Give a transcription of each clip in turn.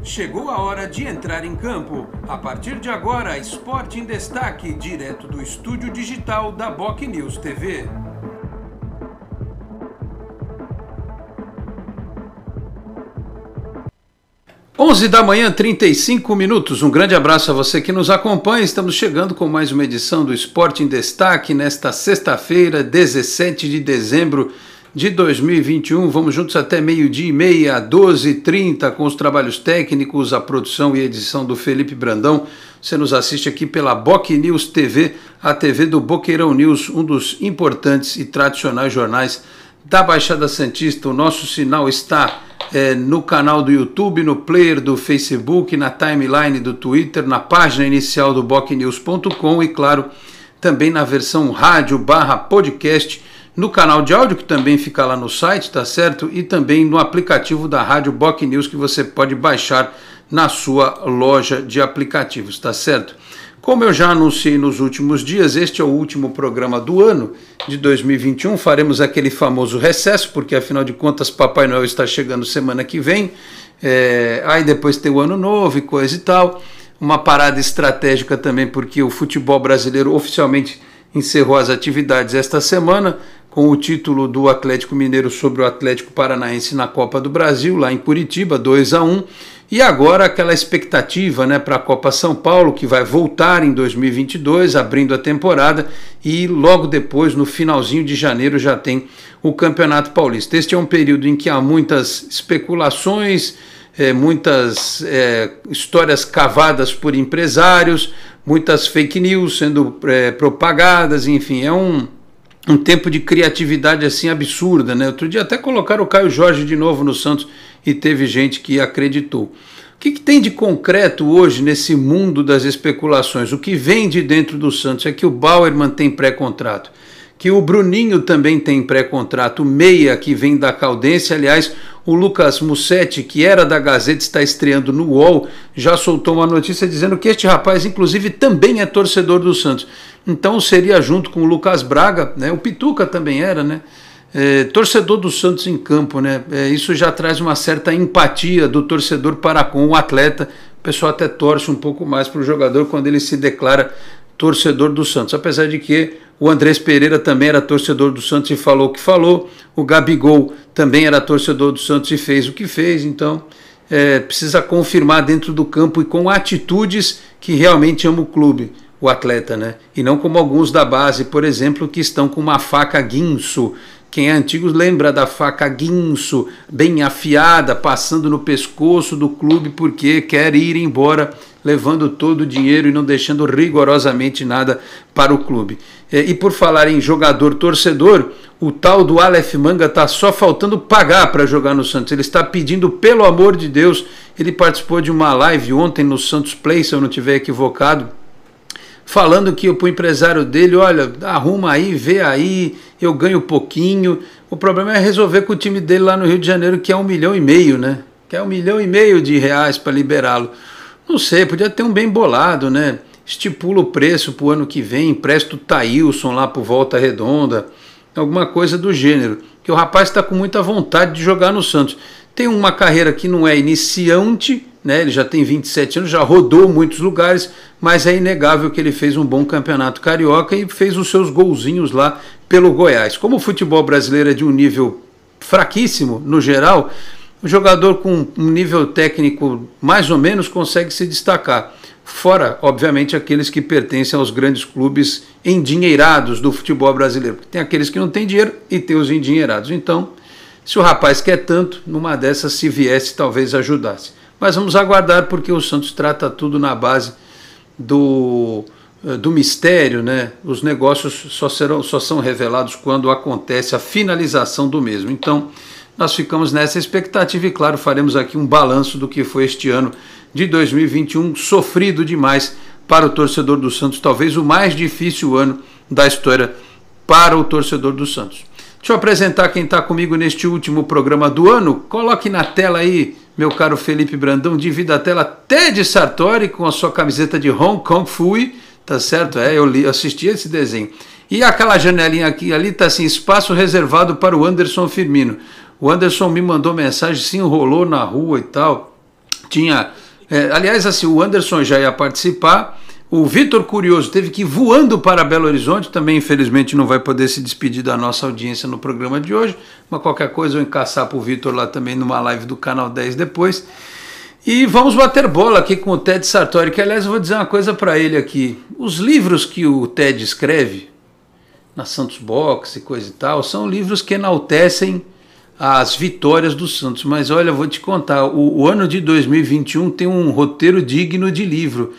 Chegou a hora de entrar em campo. A partir de agora, Esporte em Destaque, direto do estúdio digital da BocNews TV. Onze da manhã, 35 minutos. Um grande abraço a você que nos acompanha. Estamos chegando com mais uma edição do Esporte em Destaque nesta sexta-feira, 17 de dezembro de 2021, vamos juntos até 12h30, 12h30, com os trabalhos técnicos, a produção e edição do Felipe Brandão. Você nos assiste aqui pela BocNews TV, a TV do Boqueirão News, um dos importantes e tradicionais jornais da Baixada Santista. O nosso sinal está no canal do YouTube, no player do Facebook, na timeline do Twitter, na página inicial do bocnews.com e, claro, também na versão rádio/podcast, no canal de áudio, que também fica lá no site, tá certo? E também no aplicativo da Rádio BocNews, que você pode baixar na sua loja de aplicativos, tá certo? Como eu já anunciei nos últimos dias, este é o último programa do ano de 2021, faremos aquele famoso recesso, porque afinal de contas Papai Noel está chegando semana que vem, aí depois tem o Ano Novo e coisa e tal, uma parada estratégica também, porque o futebol brasileiro oficialmente encerrou as atividades esta semana, com o título do Atlético Mineiro sobre o Atlético Paranaense na Copa do Brasil, lá em Curitiba, 2-1, e agora aquela expectativa, né, para a Copa São Paulo, que vai voltar em 2022, abrindo a temporada, e logo depois, no finalzinho de janeiro, já tem o Campeonato Paulista. Este é um período em que há muitas especulações, muitas histórias cavadas por empresários, muitas fake news sendo propagadas, enfim, é um tempo de criatividade assim absurda, né? Outro dia até colocaram o Caio Jorge de novo no Santos e teve gente que acreditou. O que tem de concreto hoje nesse mundo das especulações? O que vem de dentro do Santos é que o Bauer mantém pré-contrato, que o Bruninho também tem pré-contrato, o Meia, que vem da Caldense, aliás, o Lucas Mussetti, que era da Gazeta, está estreando no UOL, já soltou uma notícia dizendo que este rapaz, inclusive, também é torcedor do Santos. Então seria junto com o Lucas Braga, né? O Pituca também era, né? Torcedor do Santos em campo, né? Isso já traz uma certa empatia do torcedor para com o atleta. O pessoal até torce um pouco mais para o jogador quando ele se declara torcedor do Santos, apesar de que o Andrés Pereira também era torcedor do Santos e falou o que falou, o Gabigol também era torcedor do Santos e fez o que fez, então precisa confirmar dentro do campo e com atitudes que realmente ama o clube, o atleta, né? E não como alguns da base, por exemplo, que estão com uma faca guinso. Quem é antigo lembra da faca guinso, bem afiada, passando no pescoço do clube porque quer ir embora, levando todo o dinheiro e não deixando rigorosamente nada para o clube. E por falar em jogador torcedor, o tal do Aleph Manga está só faltando pagar para jogar no Santos. Ele está pedindo, pelo amor de Deus, ele participou de uma live ontem no Santos Play, se eu não estiver equivocado, falando que para o empresário dele, olha, arruma aí, vê aí, eu ganho pouquinho. O problema é resolver com o time dele lá no Rio de Janeiro, que é R$1,5 milhão, né? Que é R$1,5 milhão para liberá-lo. Não sei, podia ter um bem bolado, né? Estipula o preço para o ano que vem, empresta o Thailson lá para Volta Redonda, alguma coisa do gênero. Que o rapaz está com muita vontade de jogar no Santos. Tem uma carreira que não é iniciante, né? Ele já tem 27 anos, já rodou muitos lugares, mas é inegável que ele fez um bom campeonato carioca e fez os seus golzinhos lá pelo Goiás. Como o futebol brasileiro é de um nível fraquíssimo, no geral, o jogador com um nível técnico mais ou menos consegue se destacar. Fora, obviamente, aqueles que pertencem aos grandes clubes endinheirados do futebol brasileiro. Tem aqueles que não têm dinheiro e tem os endinheirados. Então, se o rapaz quer tanto, numa dessas, se viesse, talvez ajudasse. Mas vamos aguardar, porque o Santos trata tudo na base do mistério, né? Os negócios só são revelados quando acontece a finalização do mesmo. Então, nós ficamos nessa expectativa e, claro, faremos aqui um balanço do que foi este ano de 2021, sofrido demais para o torcedor do Santos, talvez o mais difícil ano da história para o torcedor do Santos. Deixa eu apresentar quem está comigo neste último programa do ano. Coloque na tela aí, meu caro Felipe Brandão, divida a tela Ted Sartori com a sua camiseta de Hong Kong Fui, tá certo? Eu assisti esse desenho. E aquela janelinha aqui, ali está assim, espaço reservado para o Anderson Firmino. O Anderson me mandou mensagem, se enrolou na rua e tal, tinha... aliás, assim, o Anderson já ia participar, o Vitor Curioso teve que ir voando para Belo Horizonte, também infelizmente não vai poder se despedir da nossa audiência no programa de hoje, mas qualquer coisa eu encaçar o Vitor lá também numa live do Canal 10 depois. E vamos bater bola aqui com o Ted Sartori, que aliás eu vou dizer uma coisa para ele aqui. Os livros que o Ted escreve, na Santos Box e coisa e tal, são livros que enaltecem as vitórias do Santos. Mas olha, eu vou te contar, o ano de 2021 tem um roteiro digno de livro.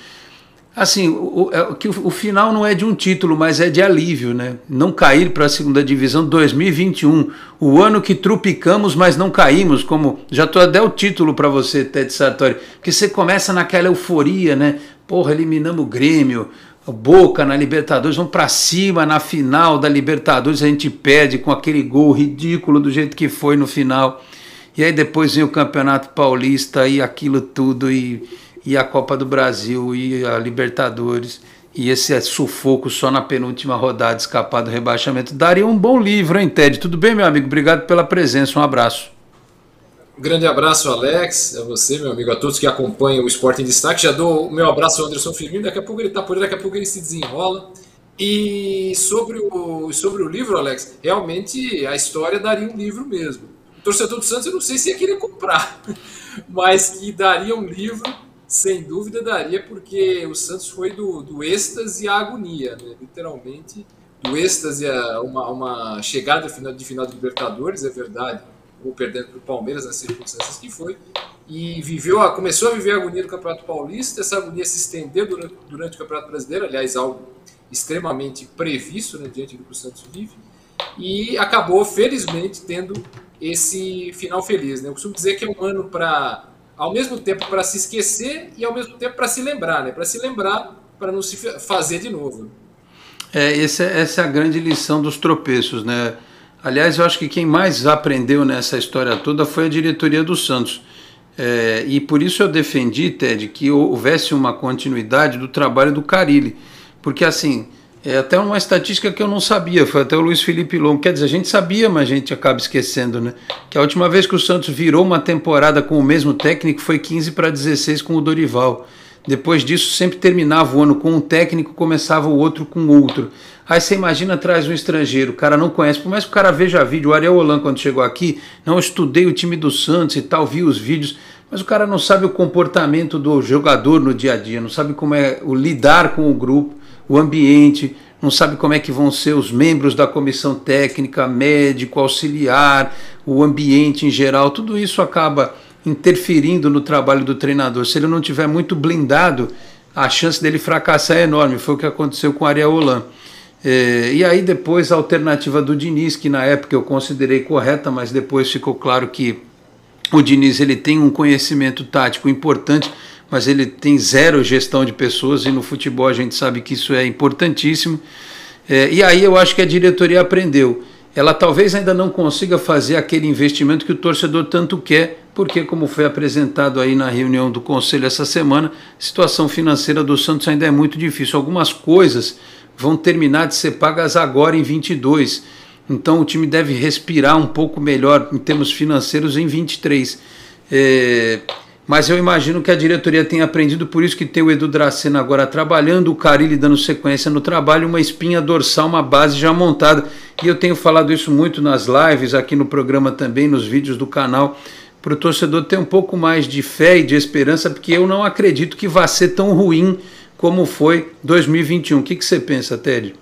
Assim, o final não é de um título, mas é de alívio, né? Não cair para a segunda divisão 2021, o ano que trupicamos, mas não caímos, como já tô até o título para você, Ted Sartori, porque você começa naquela euforia, né? Porra, eliminamos o Grêmio, o Boca na Libertadores, vamos para cima na final da Libertadores, a gente perde com aquele gol ridículo do jeito que foi no final, e aí depois vem o Campeonato Paulista e aquilo tudo, e a Copa do Brasil, e a Libertadores, e esse sufoco só na penúltima rodada, escapar do rebaixamento. Daria um bom livro, hein, Ted? Tudo bem, meu amigo? Obrigado pela presença, um abraço. Um grande abraço, Alex, a você, meu amigo, a todos que acompanham o Esporte em Destaque. Já dou o meu abraço ao Anderson Firmino, daqui a pouco ele está por aí, daqui a pouco ele se desenrola. E sobre o livro, Alex, realmente a história daria um livro mesmo. O torcedor do Santos, eu não sei se ia querer comprar, mas que daria um livro. Sem dúvida daria, porque o Santos foi do êxtase à agonia, né? Literalmente, do êxtase a uma chegada de final de Libertadores, é verdade, ou perdendo para o Palmeiras nas circunstâncias que foi, e começou a viver a agonia do Campeonato Paulista. Essa agonia se estendeu durante o Campeonato Brasileiro, aliás, algo extremamente previsto, né, diante do que o Santos vive, e acabou, felizmente, tendo esse final feliz, né? Eu costumo dizer que é um ano ao mesmo tempo para se esquecer e ao mesmo tempo para se lembrar, né? Para se lembrar, para não se fazer de novo. Essa é a grande lição dos tropeços, né? Aliás, eu acho que quem mais aprendeu nessa história toda foi a diretoria do Santos. E por isso eu defendi, Ted, que houvesse uma continuidade do trabalho do Carille. Porque, assim, é até uma estatística que eu não sabia, foi até o Luiz Felipe Longo. Quer dizer, a gente sabia, mas a gente acaba esquecendo, né? Que a última vez que o Santos virou uma temporada com o mesmo técnico foi 15-16 com o Dorival. Depois disso, sempre terminava o ano com um técnico, começava o outro com outro. Aí você imagina, traz um estrangeiro, o cara não conhece, por mais que o cara veja vídeo, o Ariel Holan, quando chegou aqui, não, eu estudei o time do Santos e tal, vi os vídeos, mas o cara não sabe o comportamento do jogador no dia a dia, não sabe como é o lidar com o grupo, o ambiente, não sabe como é que vão ser os membros da comissão técnica, médico, auxiliar, o ambiente em geral, tudo isso acaba interferindo no trabalho do treinador. Se ele não tiver muito blindado, a chance dele fracassar é enorme. Foi o que aconteceu com o Ariel Holan. E aí depois a alternativa do Diniz, que na época eu considerei correta, mas depois ficou claro que o Diniz ele tem um conhecimento tático importante, mas ele tem zero gestão de pessoas, e no futebol a gente sabe que isso é importantíssimo. E aí eu acho que a diretoria aprendeu. Ela talvez ainda não consiga fazer aquele investimento que o torcedor tanto quer, porque, como foi apresentado aí na reunião do Conselho essa semana, a situação financeira do Santos ainda é muito difícil. Algumas coisas vão terminar de ser pagas agora em 22, então o time deve respirar um pouco melhor em termos financeiros em 23. Mas eu imagino que a diretoria tenha aprendido, por isso que tem o Edu Dracena agora trabalhando, o Carille dando sequência no trabalho, uma espinha dorsal, uma base já montada. E eu tenho falado isso muito nas lives, aqui no programa também, nos vídeos do canal, para o torcedor ter um pouco mais de fé e de esperança, porque eu não acredito que vá ser tão ruim como foi 2021. O que você pensa, Ted?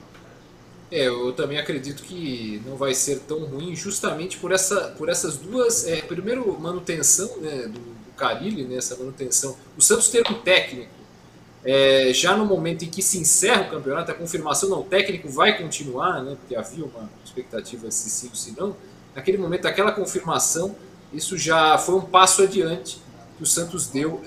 Eu também acredito que não vai ser tão ruim, justamente por essas duas. Primeiro, manutenção, né, do Carille, né, essa manutenção. O Santos ter um técnico, já no momento em que se encerra o campeonato, a confirmação, não, o técnico vai continuar, né, porque havia uma expectativa se sim ou se não. Naquele momento, aquela confirmação, isso já foi um passo adiante que o Santos deu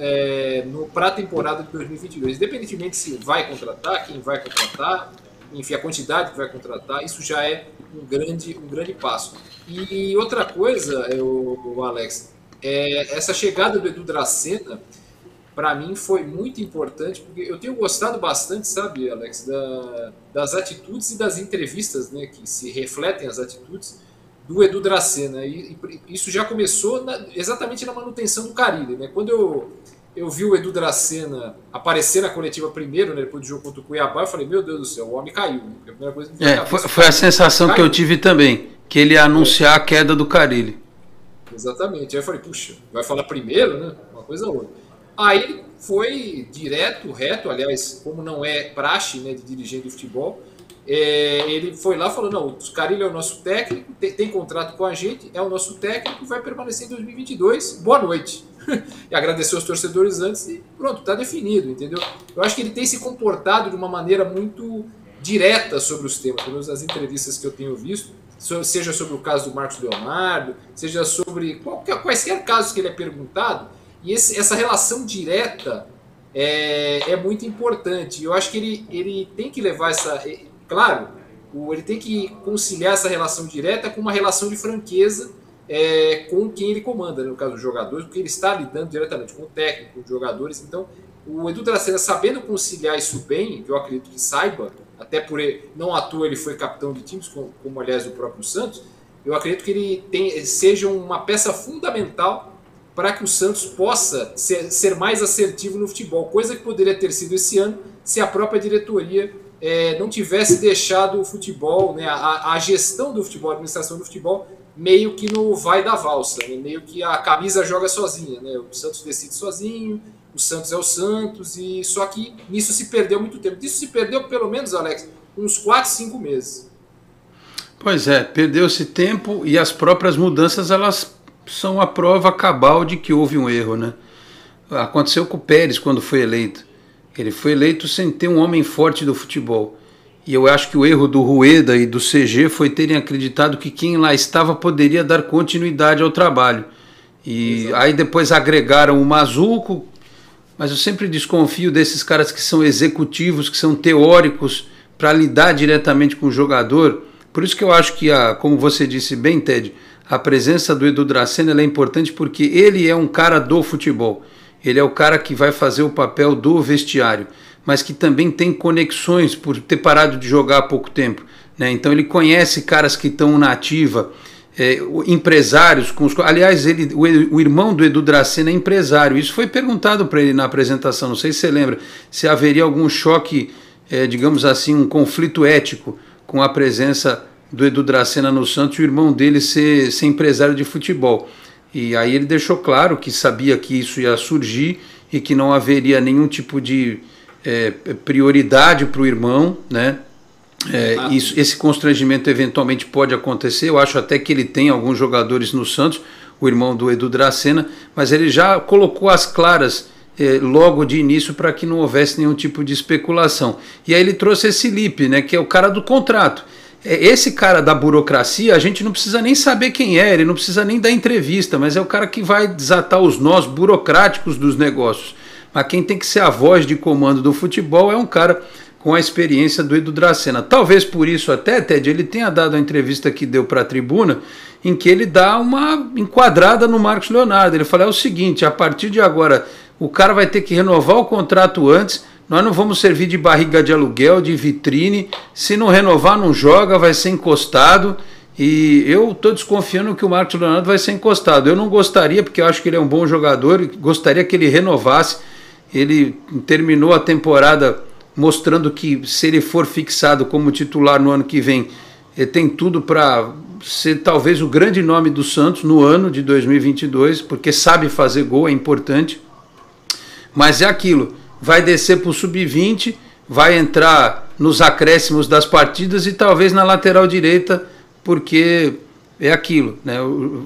para a temporada de 2022. Independentemente se vai contratar, quem vai contratar, enfim, a quantidade que vai contratar, isso já é um grande passo. E outra coisa, Alex, essa chegada do Edu Dracena, para mim, foi muito importante, porque eu tenho gostado bastante, sabe, Alex, das atitudes e das entrevistas, né, que se refletem as atitudes do Edu Dracena. E isso já começou exatamente na manutenção do Carille, né? Quando eu vi o Edu Dracena aparecer na coletiva primeiro, né, depois do jogo contra o Cuiabá, eu falei, meu Deus do céu, o homem caiu. Né? A primeira coisa que foi a sensação que eu tive também, que ele ia anunciar a queda do Carille. Exatamente. Aí eu falei, puxa, vai falar primeiro, né? Uma coisa ou outra. Aí ele foi direto, reto, aliás, como não é praxe, né, de dirigente de futebol, ele foi lá e falou, não, o Carille é o nosso técnico, tem contrato com a gente, é o nosso técnico, vai permanecer em 2022, boa noite. E agradeceu aos torcedores antes e pronto, está definido, entendeu? Eu acho que ele tem se comportado de uma maneira muito direta sobre os temas, pelo menos nas entrevistas que eu tenho visto, seja sobre o caso do Marcos Leonardo, seja sobre quaisquer casos que ele é perguntado, e essa relação direta é muito importante. Eu acho que ele tem que levar essa... Claro, ele tem que conciliar essa relação direta com uma relação de franqueza com quem ele comanda, né, no caso dos jogadores, porque ele está lidando diretamente com o técnico, com os jogadores. Então, o Edu Dracena, sabendo conciliar isso bem, que eu acredito que saiba, até por ele, não à toa ele foi capitão de times, como aliás o próprio Santos, eu acredito que ele seja uma peça fundamental para que o Santos possa ser mais assertivo no futebol, coisa que poderia ter sido esse ano se a própria diretoria não tivesse deixado o futebol, né, a gestão do futebol, a administração do futebol, meio que no vai da valsa, né? Meio que a camisa joga sozinha, né? O Santos decide sozinho, o Santos é o Santos, e só que nisso se perdeu muito tempo. Disso se perdeu pelo menos, Alex, uns 4, 5 meses. Pois é, perdeu-se tempo e as próprias mudanças, elas são a prova cabal de que houve um erro, né? Aconteceu com o Pérez quando foi eleito. Ele foi eleito sem ter um homem forte do futebol. E eu acho que o erro do Rueda e do CG foi terem acreditado que quem lá estava poderia dar continuidade ao trabalho. E aí depois agregaram o Mazuco, mas eu sempre desconfio desses caras que são executivos, que são teóricos, para lidar diretamente com o jogador. Por isso que eu acho que, como você disse bem, Ted, a presença do Edu Dracena é importante porque ele é um cara do futebol. Ele é o cara que vai fazer o papel do vestiário, mas que também tem conexões por ter parado de jogar há pouco tempo, né? Então ele conhece caras que estão na ativa, empresários. Aliás, o irmão do Edu Dracena é empresário. Isso foi perguntado para ele na apresentação, não sei se você lembra, se haveria algum choque, digamos assim, um conflito ético com a presença do Edu Dracena no Santos e o irmão dele ser empresário de futebol. E aí ele deixou claro que sabia que isso ia surgir e que não haveria nenhum tipo de prioridade para o irmão, né? Esse constrangimento eventualmente pode acontecer. Eu acho até que ele tem alguns jogadores no Santos, o irmão do Edu Dracena, mas ele já colocou as claras logo de início para que não houvesse nenhum tipo de especulação. E aí ele trouxe esse Lipe, né, que é o cara do contrato. Esse cara da burocracia, a gente não precisa nem saber quem é, ele não precisa nem dar entrevista, mas é o cara que vai desatar os nós burocráticos dos negócios. Mas quem tem que ser a voz de comando do futebol é um cara com a experiência do Edu Dracena. Talvez por isso até, Ted, ele tenha dado a entrevista que deu para a Tribuna, em que ele dá uma enquadrada no Marcos Leonardo. Ele fala, o seguinte, a partir de agora o cara vai ter que renovar o contrato antes, nós não vamos servir de barriga de aluguel, de vitrine, se não renovar não joga, vai ser encostado. E eu estou desconfiando que o Marcos Leonardo vai ser encostado. Eu não gostaria, porque eu acho que ele é um bom jogador, gostaria que ele renovasse. Ele terminou a temporada mostrando que se ele for fixado como titular no ano que vem, ele tem tudo para ser talvez o grande nome do Santos no ano de 2022, porque sabe fazer gol, é importante. Mas é aquilo, vai descer para o sub-20, vai entrar nos acréscimos das partidas e talvez na lateral direita, porque é aquilo, né?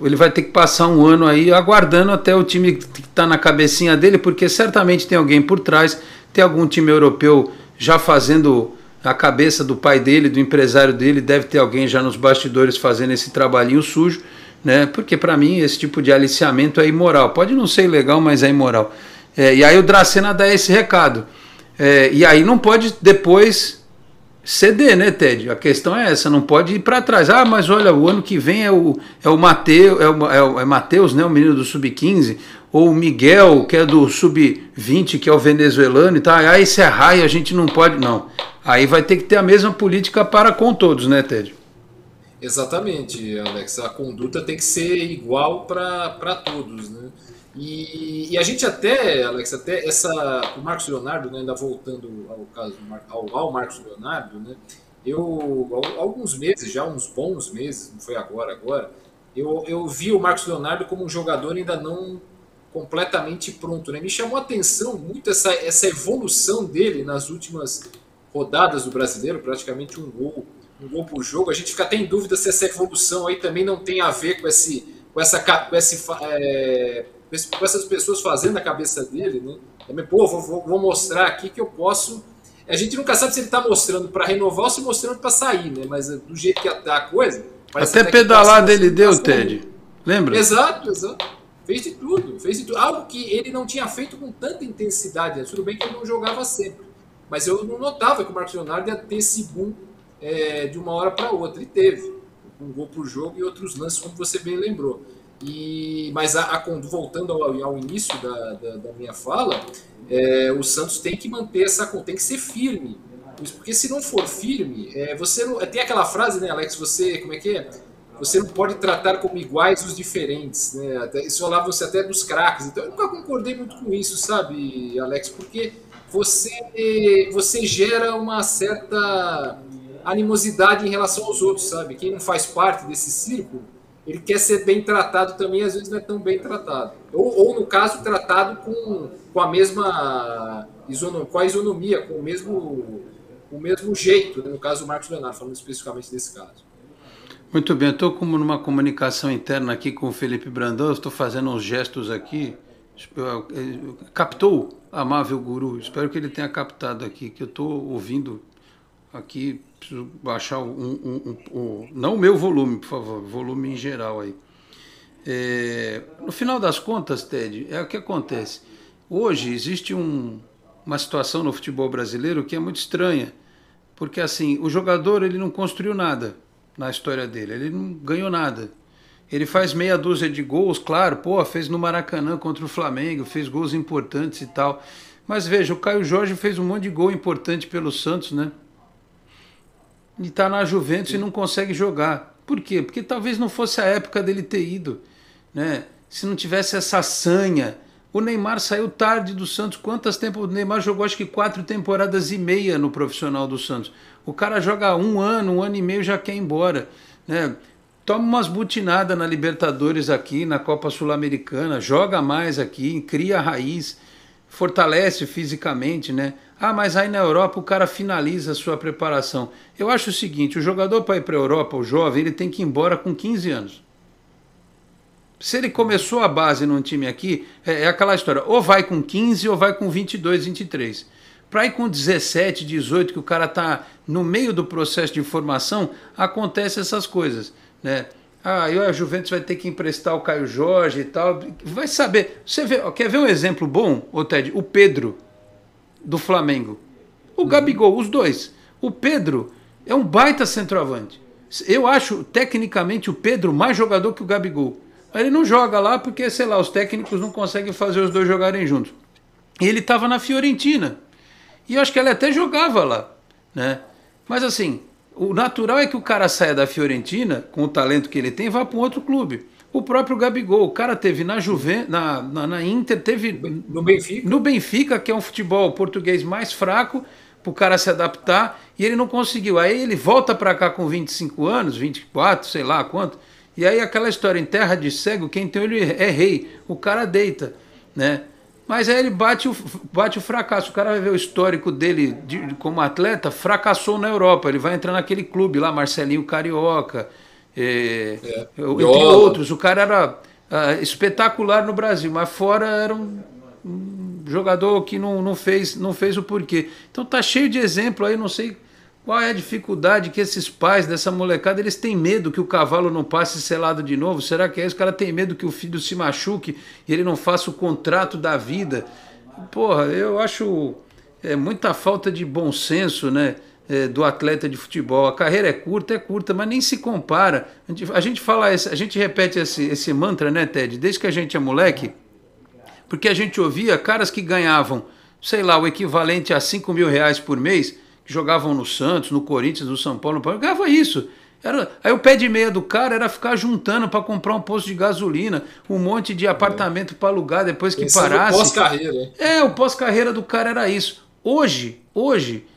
Ele vai ter que passar um ano aí aguardando até o time que está na cabecinha dele, porque certamente tem alguém por trás, tem algum time europeu já fazendo a cabeça do pai dele, do empresário dele, deve ter alguém já nos bastidores fazendo esse trabalhinho sujo, né? Porque para mim esse tipo de aliciamento é imoral, pode não ser ilegal, mas é imoral. E aí o Dracena dá esse recado, e aí não pode depois ceder, né, Ted? A questão é essa, não pode ir para trás. Ah, mas olha, o ano que vem é o Matheus, né, o menino do Sub-15, ou o Miguel, que é do Sub-20, que é o venezuelano e tal. Ah, esse é raio, a gente não pode, não. Aí vai ter que ter a mesma política para com todos, né, Ted? Exatamente, Alex. A conduta tem que ser igual para todos, né? E a gente até, Alex, até o Marcos Leonardo, né, ainda voltando ao caso ao Marcos Leonardo, né? Há alguns meses, já uns bons meses, não foi agora, eu vi o Marcos Leonardo como um jogador ainda não completamente pronto, né? Me chamou a atenção muito essa evolução dele nas últimas rodadas do Brasileiro, praticamente um gol por jogo. A gente fica até em dúvida se essa evolução aí também não tem a ver com essas pessoas fazendo a cabeça dele, né? Também, pô, vou mostrar aqui que eu posso. A gente nunca sabe se ele está mostrando para renovar ou se mostrando para sair, né? Mas do jeito que tá a coisa, parece Até até que pedalar dele deu, Ted. Lembra? Exato, exato. Fez de tudo, fez de tudo. Algo que ele não tinha feito com tanta intensidade. Tudo bem que ele não jogava sempre, mas eu não notava que o Marcos Leonardo ia ter esse boom de uma hora para outra. Ele teve um gol por jogo e outros lances, como você bem lembrou. Mas voltando ao início da minha fala, o Santos tem que manter tem que ser firme. Porque se não for firme, você não, tem aquela frase, né, Alex? Como é que é? Você não pode tratar como iguais os diferentes, né? Isso falava-se até dos craques. Então eu nunca concordei muito com isso, sabe, Alex? Porque você gera uma certa animosidade em relação aos outros, sabe? Quem não faz parte desse círculo, ele quer ser bem tratado também, às vezes não é tão bem tratado. Ou no caso, tratado com a mesma isonomia, com o mesmo jeito, né? No caso do Marcos Leonardo, falando especificamente desse caso. Muito bem, eu estou como numa comunicação interna aqui com o Felipe Brandão, estou fazendo uns gestos aqui. Captou, amável guru? Espero que ele tenha captado aqui, que eu estou ouvindo aqui. Preciso baixar não o meu volume, por favor, volume em geral aí. No final das contas, Ted, é o que acontece. Hoje existe uma situação no futebol brasileiro que é muito estranha, porque assim, o jogador ele não construiu nada na história dele, ele não ganhou nada. Ele faz meia dúzia de gols, claro, fez no Maracanã contra o Flamengo, fez gols importantes e tal. Mas veja, o Caio Jorge fez um monte de gol importante pelo Santos, né? E tá na Juventus e não consegue jogar. Por quê? Porque talvez não fosse a época dele ter ido, né? Se não tivesse essa sanha. O Neymar saiu tarde do Santos. Quantas tempo o Neymar jogou? Acho que 4 temporadas e meia no profissional do Santos. O cara joga um ano e meio já quer ir embora, né? Toma umas butinadas na Libertadores aqui, na Copa Sul-Americana, joga mais aqui, cria raiz, fortalece fisicamente, né? Mas aí na Europa o cara finaliza a sua preparação. Eu acho o seguinte, o jogador para ir para a Europa, o jovem, ele tem que ir embora com 15 anos. Se ele começou a base num time aqui, é aquela história, ou vai com 15 ou vai com 22, 23. Para ir com 17, 18, que o cara está no meio do processo de formação, acontece essas coisas, né? A Juventus vai ter que emprestar o Caio Jorge e tal. Vai saber. Quer ver um exemplo bom, Ted? O Pedro, do Flamengo. O Gabigol, os dois. O Pedro é um baita centroavante. Eu acho, tecnicamente, o Pedro mais jogador que o Gabigol. Ele não joga lá porque, sei lá, os técnicos não conseguem fazer os dois jogarem juntos. E ele estava na Fiorentina. E eu acho que ele até jogava lá, né? Mas assim, o natural é que o cara saia da Fiorentina, com o talento que ele tem, e vá para um outro clube. O próprio Gabigol, o cara teve na Juventus, na Inter, teve no Benfica, que é um futebol português mais fraco, para o cara se adaptar, e ele não conseguiu. Aí ele volta para cá com 25 anos, 24, sei lá quanto, e aí aquela história, em terra de cego, quem tem olho é rei, o cara deita, né? Mas aí ele bate o fracasso. O cara vai ver o histórico dele como atleta, fracassou na Europa. Ele vai entrar naquele clube lá, Marcelinho Carioca, entre outros. O cara era espetacular no Brasil, mas fora era um jogador que não fez o porquê. Então tá cheio de exemplo aí, não sei qual é a dificuldade que esses pais dessa molecada, eles têm medo que o cavalo não passe selado de novo. Será que é isso? O cara tem medo que o filho se machuque e ele não faça o contrato da vida. Porra, eu acho muita falta de bom senso, né, do atleta de futebol. A carreira é curta, mas nem se compara. A gente repete esse mantra, né, Ted, desde que a gente é moleque, porque a gente ouvia caras que ganhavam, sei lá, o equivalente a R$5.000 por mês, que jogavam no Santos, no Corinthians, no São Paulo, ganhava isso. Aí o pé de meia do cara era ficar juntando para comprar um posto de gasolina, um monte de apartamento para alugar depois que parasse. O pós-carreira. O pós-carreira do cara era isso. Hoje,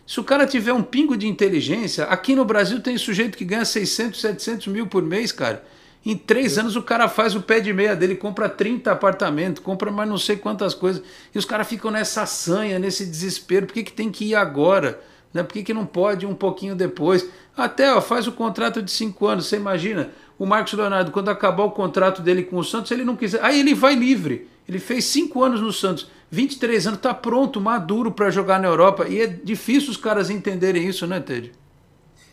se o cara tiver um pingo de inteligência, aqui no Brasil tem sujeito que ganha 600, 700 mil por mês, cara. Em 3 anos o cara faz o pé de meia dele, compra 30 apartamentos, compra mais não sei quantas coisas. E os caras ficam nessa sanha, nesse desespero. Por que tem que ir agora? Né? Por que não pode ir um pouquinho depois? Até faz o contrato de 5 anos. Você imagina, o Marcos Leonardo, quando acabar o contrato dele com o Santos, ele não quiser. Aí ele vai livre. Ele fez 5 anos no Santos, 23 anos, está pronto, maduro para jogar na Europa. E é difícil os caras entenderem isso, né, Ted?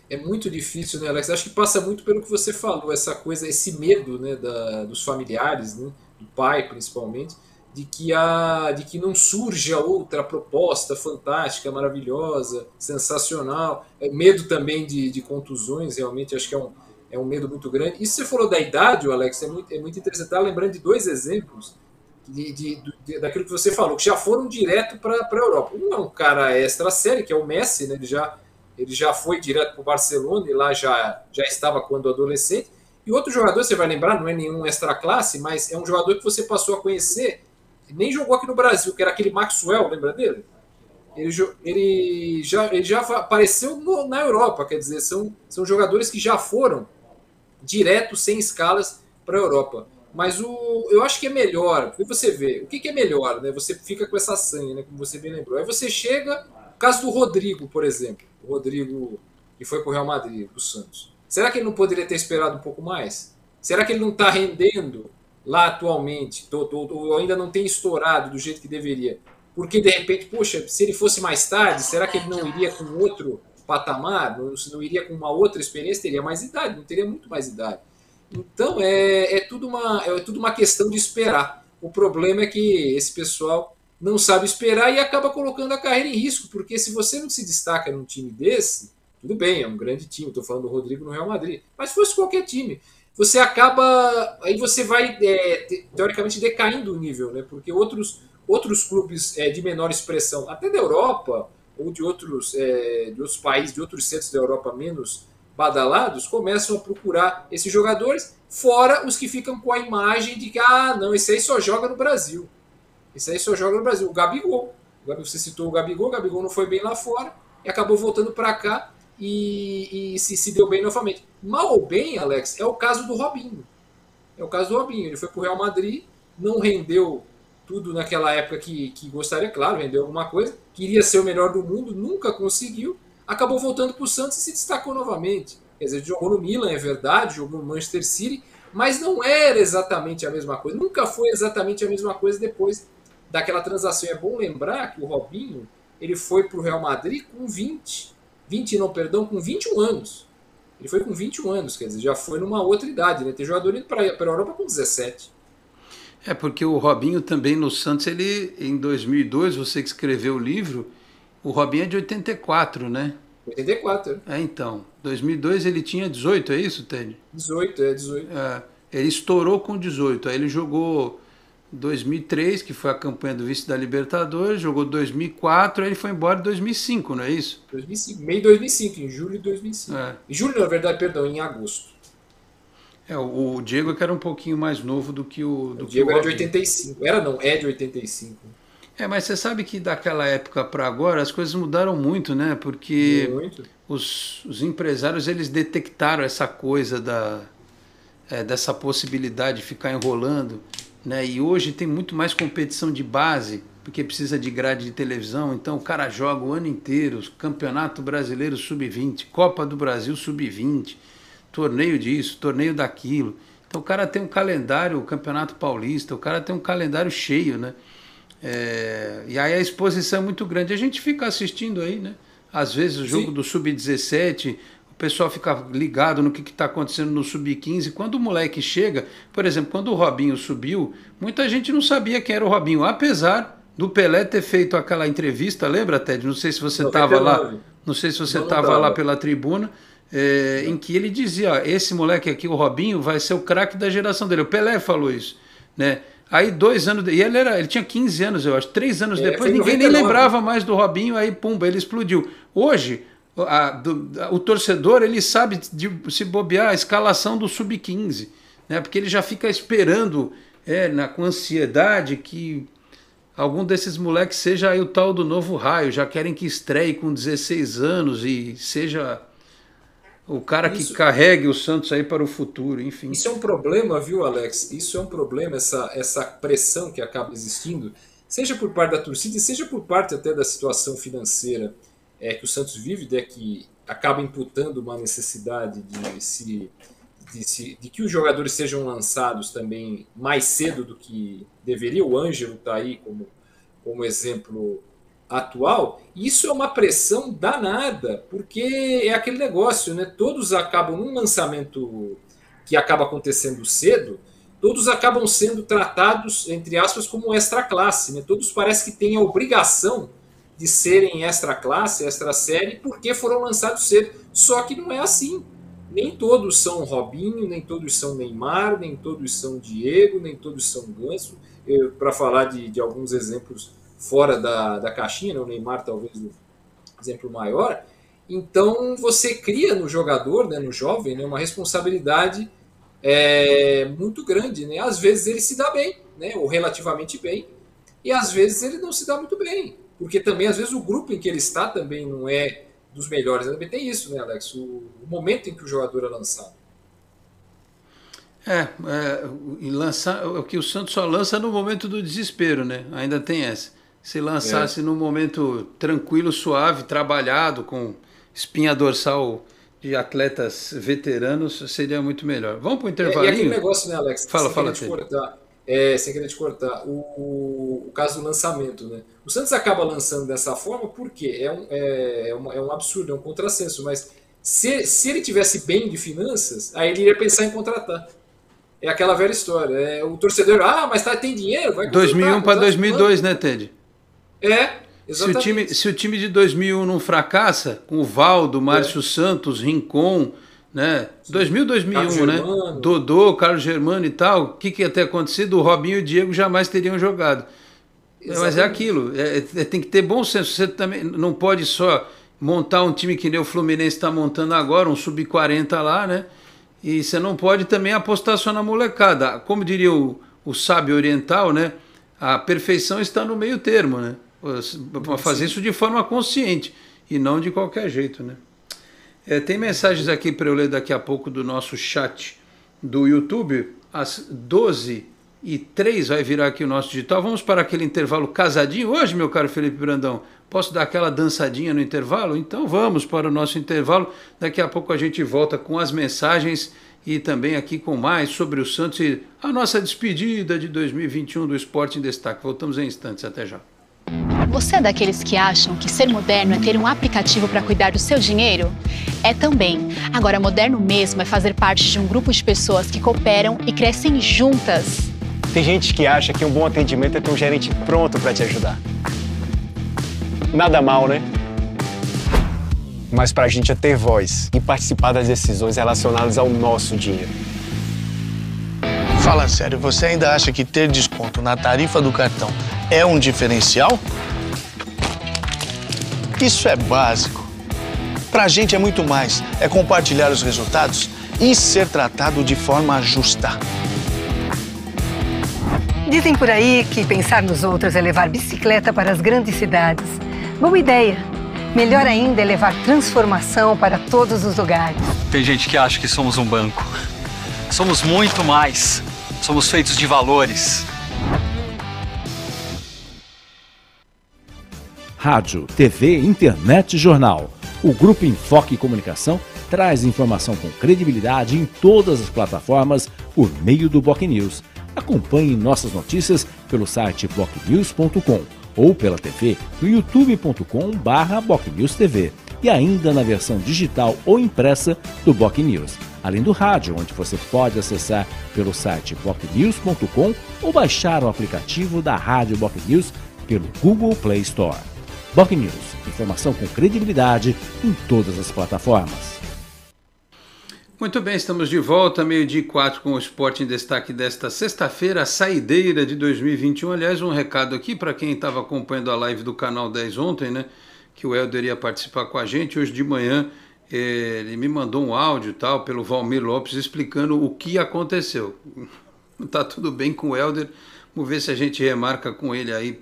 É muito difícil, né, Alex? Acho que passa muito pelo que você falou, essa coisa, esse medo, né, dos familiares, né, do pai principalmente, de que não surja outra proposta fantástica, maravilhosa, sensacional. Medo também de contusões, realmente acho que é um medo muito grande. E se você falou da idade, Alex, é muito interessante. Está lembrando de 2 exemplos daquilo que você falou, que já foram direto para a Europa. Um é um cara extra série, que é o Messi, né? Ele já foi direto para o Barcelona e lá já estava quando adolescente. E outro jogador, você vai lembrar, não é nenhum extra classe, mas é um jogador que você passou a conhecer, nem jogou aqui no Brasil, que era aquele Maxwell, lembra dele? Ele já apareceu na Europa, quer dizer, são jogadores que já foram direto, sem escalas, para a Europa. Mas eu acho que é melhor, porque você vê, o que é melhor, né? Você fica com essa sanha, né? Como você bem lembrou. Aí você chega, o caso do Rodrigo, por exemplo. O Rodrigo que foi para o Real Madrid, para o Santos. Será que ele não poderia ter esperado um pouco mais? Será que ele não está rendendo lá atualmente? Ou ainda não tem estourado do jeito que deveria? Porque, de repente, poxa, se ele fosse mais tarde, será que ele não iria com outro patamar? Não iria com uma outra experiência? Teria mais idade, não teria muito mais idade. Então, é tudo uma questão de esperar. O problema é que esse pessoal não sabe esperar e acaba colocando a carreira em risco, porque se você não se destaca num time desse, tudo bem, é um grande time, estou falando do Rodrigo no Real Madrid, mas se fosse qualquer time, você acaba, aí você vai, teoricamente, decaindo o nível, né? Porque outros clubes de menor expressão, até da Europa, ou de outros países, de outros centros da Europa menos badalados, começam a procurar esses jogadores, fora os que ficam com a imagem de que, não, esse aí só joga no Brasil. Esse aí só joga no Brasil. O Gabigol. Você citou o Gabigol não foi bem lá fora e acabou voltando para cá e se deu bem novamente. Mal ou bem, Alex, é o caso do Robinho. Ele foi para o Real Madrid, não rendeu tudo naquela época que gostaria, claro, rendeu alguma coisa, queria ser o melhor do mundo, nunca conseguiu, acabou voltando para o Santos e se destacou novamente. Quer dizer, jogou no Milan, é verdade, jogou no Manchester City, mas não era exatamente a mesma coisa, nunca foi exatamente a mesma coisa depois daquela transação. É bom lembrar que o Robinho, ele foi para o Real Madrid com 21 anos. Ele foi com 21 anos, quer dizer, já foi numa outra idade, né? Tem jogador indo para a Europa com 17. Porque o Robinho também no Santos, ele em 2002, você que escreveu o livro, o Robinho é de 84, né? 84. Então, 2002 ele tinha 18, é isso, Ted? 18. Ele estourou com 18, aí ele jogou 2003, que foi a campanha do vice da Libertadores, jogou 2004, aí ele foi embora em 2005, não é isso? 2005, meio de 2005, em julho de 2005. Em julho, na verdade, perdão, em agosto. O Diego que era um pouquinho mais novo do que o Diego era de 85. É de 85. Mas você sabe que daquela época para agora as coisas mudaram muito, né? Porque os empresários, eles detectaram essa coisa dessa possibilidade de ficar enrolando, né? E hoje tem muito mais competição de base, porque precisa de grade de televisão, então o cara joga o ano inteiro, Campeonato Brasileiro Sub-20, Copa do Brasil Sub-20, torneio disso, torneio daquilo. Então o cara tem um calendário, o Campeonato Paulista, o cara tem um calendário cheio, né? E aí a exposição é muito grande. A gente fica assistindo aí, né? Às vezes o jogo do Sub-17, o pessoal fica ligado no que está acontecendo no Sub-15. Quando o moleque chega, por exemplo, quando o Robinho subiu, muita gente não sabia quem era o Robinho, apesar do Pelé ter feito aquela entrevista, lembra, Ted? Não sei se você estava lá, não sei se você estava lá pela tribuna, em que ele dizia, esse moleque aqui, o Robinho, vai ser o craque da geração dele. O Pelé falou isso, né? Aí 2 anos, e ele tinha 15 anos, eu acho, 3 anos depois, ninguém nem lembrava mais do Robinho, aí pumba, ele explodiu. Hoje, o torcedor ele sabe se bobear a escalação do sub-15, né? Porque ele já fica esperando com ansiedade que algum desses moleques seja aí o tal do novo raio, já querem que estreie com 16 anos e seja o cara que carregue o Santos aí para o futuro, enfim. Isso é um problema, viu, Alex? Isso é um problema, essa pressão que acaba existindo, seja por parte da torcida e seja por parte até da situação financeira que o Santos vive, né, que acaba imputando uma necessidade de que os jogadores sejam lançados também mais cedo do que deveria. O Ângelo está aí como exemplo atual. Isso é uma pressão danada, porque é aquele negócio, né? Todos acabam num lançamento que acaba acontecendo cedo, todos acabam sendo tratados, entre aspas, como extra classe, né? Todos parece que têm a obrigação de serem extra classe, extra série, porque foram lançados cedo. Só que não é assim. Nem todos são Robinho, nem todos são Neymar, nem todos são Diego, nem todos são Ganso. Para falar de alguns exemplos fora da caixinha, né? O Neymar talvez o exemplo maior. Então você cria no jogador, né, no jovem, né, uma responsabilidade muito grande, né? Às vezes ele se dá bem, né, ou relativamente bem, e às vezes ele não se dá muito bem, porque também às vezes o grupo em que ele está também não é dos melhores. Também tem isso, né, Alex? O momento em que o jogador é lançado. E lançar, o que o Santos só lança no momento do desespero, né? Ainda tem essa. Se lançasse num momento tranquilo, suave, trabalhado, com espinha dorsal de atletas veteranos, seria muito melhor. Vamos para o intervalinho? E aquele negócio, né, Alex? Fala, sem querer te cortar, o caso do lançamento, né? O Santos acaba lançando dessa forma porque é um absurdo, é um contrassenso, mas se ele tivesse bem de finanças, aí ele iria pensar em contratar. É aquela velha história. O torcedor, mas tem dinheiro, vai contratar. 2001 para 2002, né, Ted? Exatamente. Se o time de 2001 não fracassa, com o Valdo, Márcio Santos, Rincon, né? 2001, né? Dodô, Carlos Germano e tal, o que ia ter acontecido? O Robinho e o Diego jamais teriam jogado. Exatamente. Mas é aquilo, tem que ter bom senso. Você também não pode só montar um time que nem o Fluminense está montando agora, um sub-40 lá, né? E você não pode também apostar só na molecada. Como diria o sábio oriental, né? A perfeição está no meio termo, né? Para fazer isso de forma consciente e não de qualquer jeito, né? Tem mensagens aqui para eu ler daqui a pouco do nosso chat do YouTube. Às 12h03 vai virar aqui o nosso digital. Vamos para aquele intervalo casadinho hoje, meu caro Felipe Brandão. Posso dar aquela dançadinha no intervalo? Então vamos para o nosso intervalo. Daqui a pouco a gente volta com as mensagens e também aqui com mais sobre o Santos e a nossa despedida de 2021 do Esporte em Destaque. Voltamos em instantes. Até já. Você é daqueles que acham que ser moderno é ter um aplicativo para cuidar do seu dinheiro? É também. Agora, moderno mesmo é fazer parte de um grupo de pessoas que cooperam e crescem juntas. Tem gente que acha que um bom atendimento é ter um gerente pronto para te ajudar. Nada mal, né? Mas pra gente é ter voz e participar das decisões relacionadas ao nosso dinheiro. Fala sério, você ainda acha que ter desconto na tarifa do cartão é um diferencial? Isso é básico. Pra gente é muito mais. É compartilhar os resultados e ser tratado de forma justa. Dizem por aí que pensar nos outros é levar bicicleta para as grandes cidades. Boa ideia. Melhor ainda é levar transformação para todos os lugares. Tem gente que acha que somos um banco. Somos muito mais. Somos feitos de valores. Rádio, TV, internet e jornal. O Grupo Enfoque Comunicação traz informação com credibilidade em todas as plataformas por meio do BocNews. Acompanhe nossas notícias pelo site bocnews.com ou pela TV no youtube.com/BocNewsTV e ainda na versão digital ou impressa do BocNews, além do rádio, onde você pode acessar pelo site bocnews.com ou baixar o aplicativo da Rádio BocNews pelo Google Play Store. BocNews, informação com credibilidade em todas as plataformas. Muito bem, estamos de volta, 12h04 com o Esporte em Destaque desta sexta-feira, a saideira de 2021. Aliás, um recado aqui para quem estava acompanhando a live do Canal 10 ontem, né? que o Helder ia participar com a gente. Hoje de manhã ele me mandou um áudio tal, pelo Valmir Lopes explicando o que aconteceu. Tá tudo bem com o Helder, vamos ver se a gente remarca com ele aí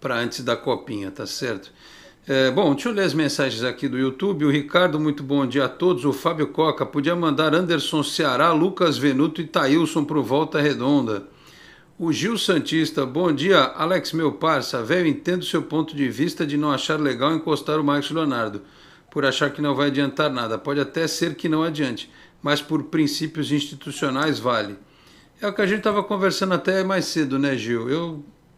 para antes da copinha, tá certo? Bom, deixa eu ler as mensagens aqui do YouTube. O Ricardo, muito bom dia a todos. O Fábio Coca, podia mandar Anderson Ceará, Lucas Venuto e Thailson pro Volta Redonda. O Gil Santista, bom dia, Alex, meu parça, velho, entendo seu ponto de vista de não achar legal encostar o Marcos Leonardo, por achar que não vai adiantar nada. Pode até ser que não adiante, mas por princípios institucionais vale. É o que a gente estava conversando até mais cedo, né, Gil?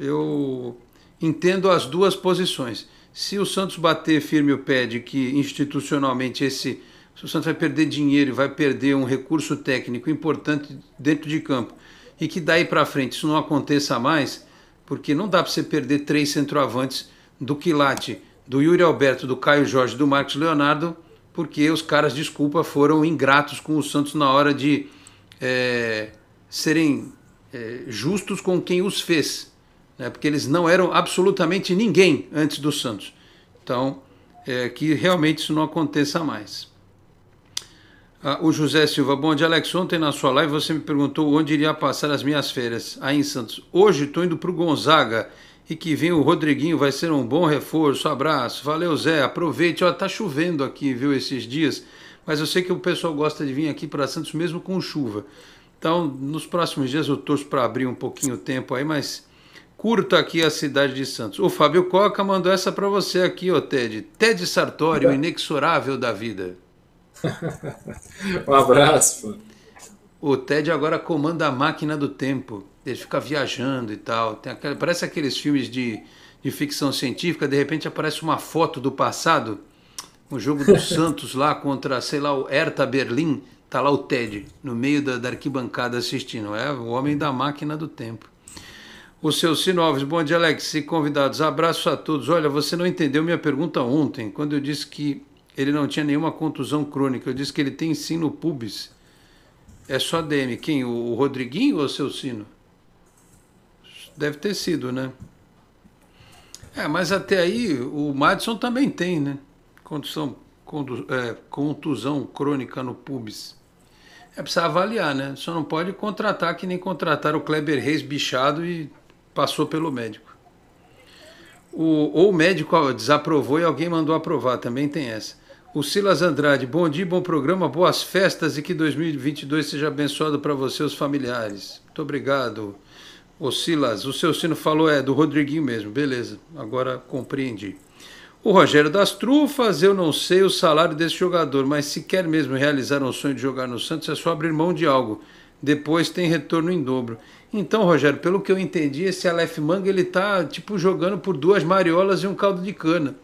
Eu entendo as duas posições. Se o Santos bater firme o pé de que institucionalmente se o Santos vai perder dinheiro, vai perder um recurso técnico importante dentro de campo, e que daí para frente isso não aconteça mais, porque não dá para você perder 3 centroavantes do Quilate, do Yuri Alberto, do Caio Jorge, do Marcos Leonardo, porque os caras, desculpa, foram ingratos com o Santos na hora de serem justos com quem os fez, né? Porque eles não eram absolutamente ninguém antes do Santos. Então, que realmente isso não aconteça mais. O José Silva, bom dia, Alex. Ontem na sua live você me perguntou onde iria passar as minhas férias, aí em Santos. Hoje estou indo para o Gonzaga e que vem o Rodriguinho, vai ser um bom reforço. Abraço, valeu Zé, aproveite. Ó, tá chovendo aqui, viu, esses dias, mas eu sei que o pessoal gosta de vir aqui para Santos mesmo com chuva. Então, nos próximos dias eu torço para abrir um pouquinho o tempo aí, mas curto aqui a cidade de Santos. O Fábio Coca mandou essa para você aqui, ô Ted. Ted Sartori, o inexorável da vida. Um abraço, pô. O Ted agora comanda a máquina do tempo. Ele fica viajando e tal. Parece aqueles filmes de ficção científica, de repente aparece uma foto do passado, o jogo do Santos lá contra, sei lá, o Hertha Berlim. Tá lá o Ted, no meio da arquibancada assistindo. É o homem da máquina do tempo. O seu Cino Alves, bom dia, Alex e convidados. Abraço a todos. Olha, você não entendeu minha pergunta ontem, quando eu disse que ele não tinha nenhuma contusão crônica. Eu disse que ele tem sim no pubis. É só DM. Quem? O Rodriguinho ou o seu Cino? Deve ter sido, né? Mas até aí o Madison também tem, né? Contusão crônica no pubis. Precisa avaliar, né? Só não pode contratar que nem contratar o Kleber Reis bichado e passou pelo médico. Ou o médico desaprovou e alguém mandou aprovar, também tem essa. O Silas Andrade, bom dia, bom programa, boas festas e que 2022 seja abençoado para você e os familiares. Muito obrigado. O Silas, o seu Sino falou, do Rodriguinho mesmo, beleza, agora compreendi. O Rogério das Trufas, eu não sei o salário desse jogador, mas se quer mesmo realizar um sonho de jogar no Santos, é só abrir mão de algo. Depois tem retorno em dobro. Então, Rogério, pelo que eu entendi, esse Aleph Manga, ele tá tipo jogando por 2 mariolas e um caldo de cana.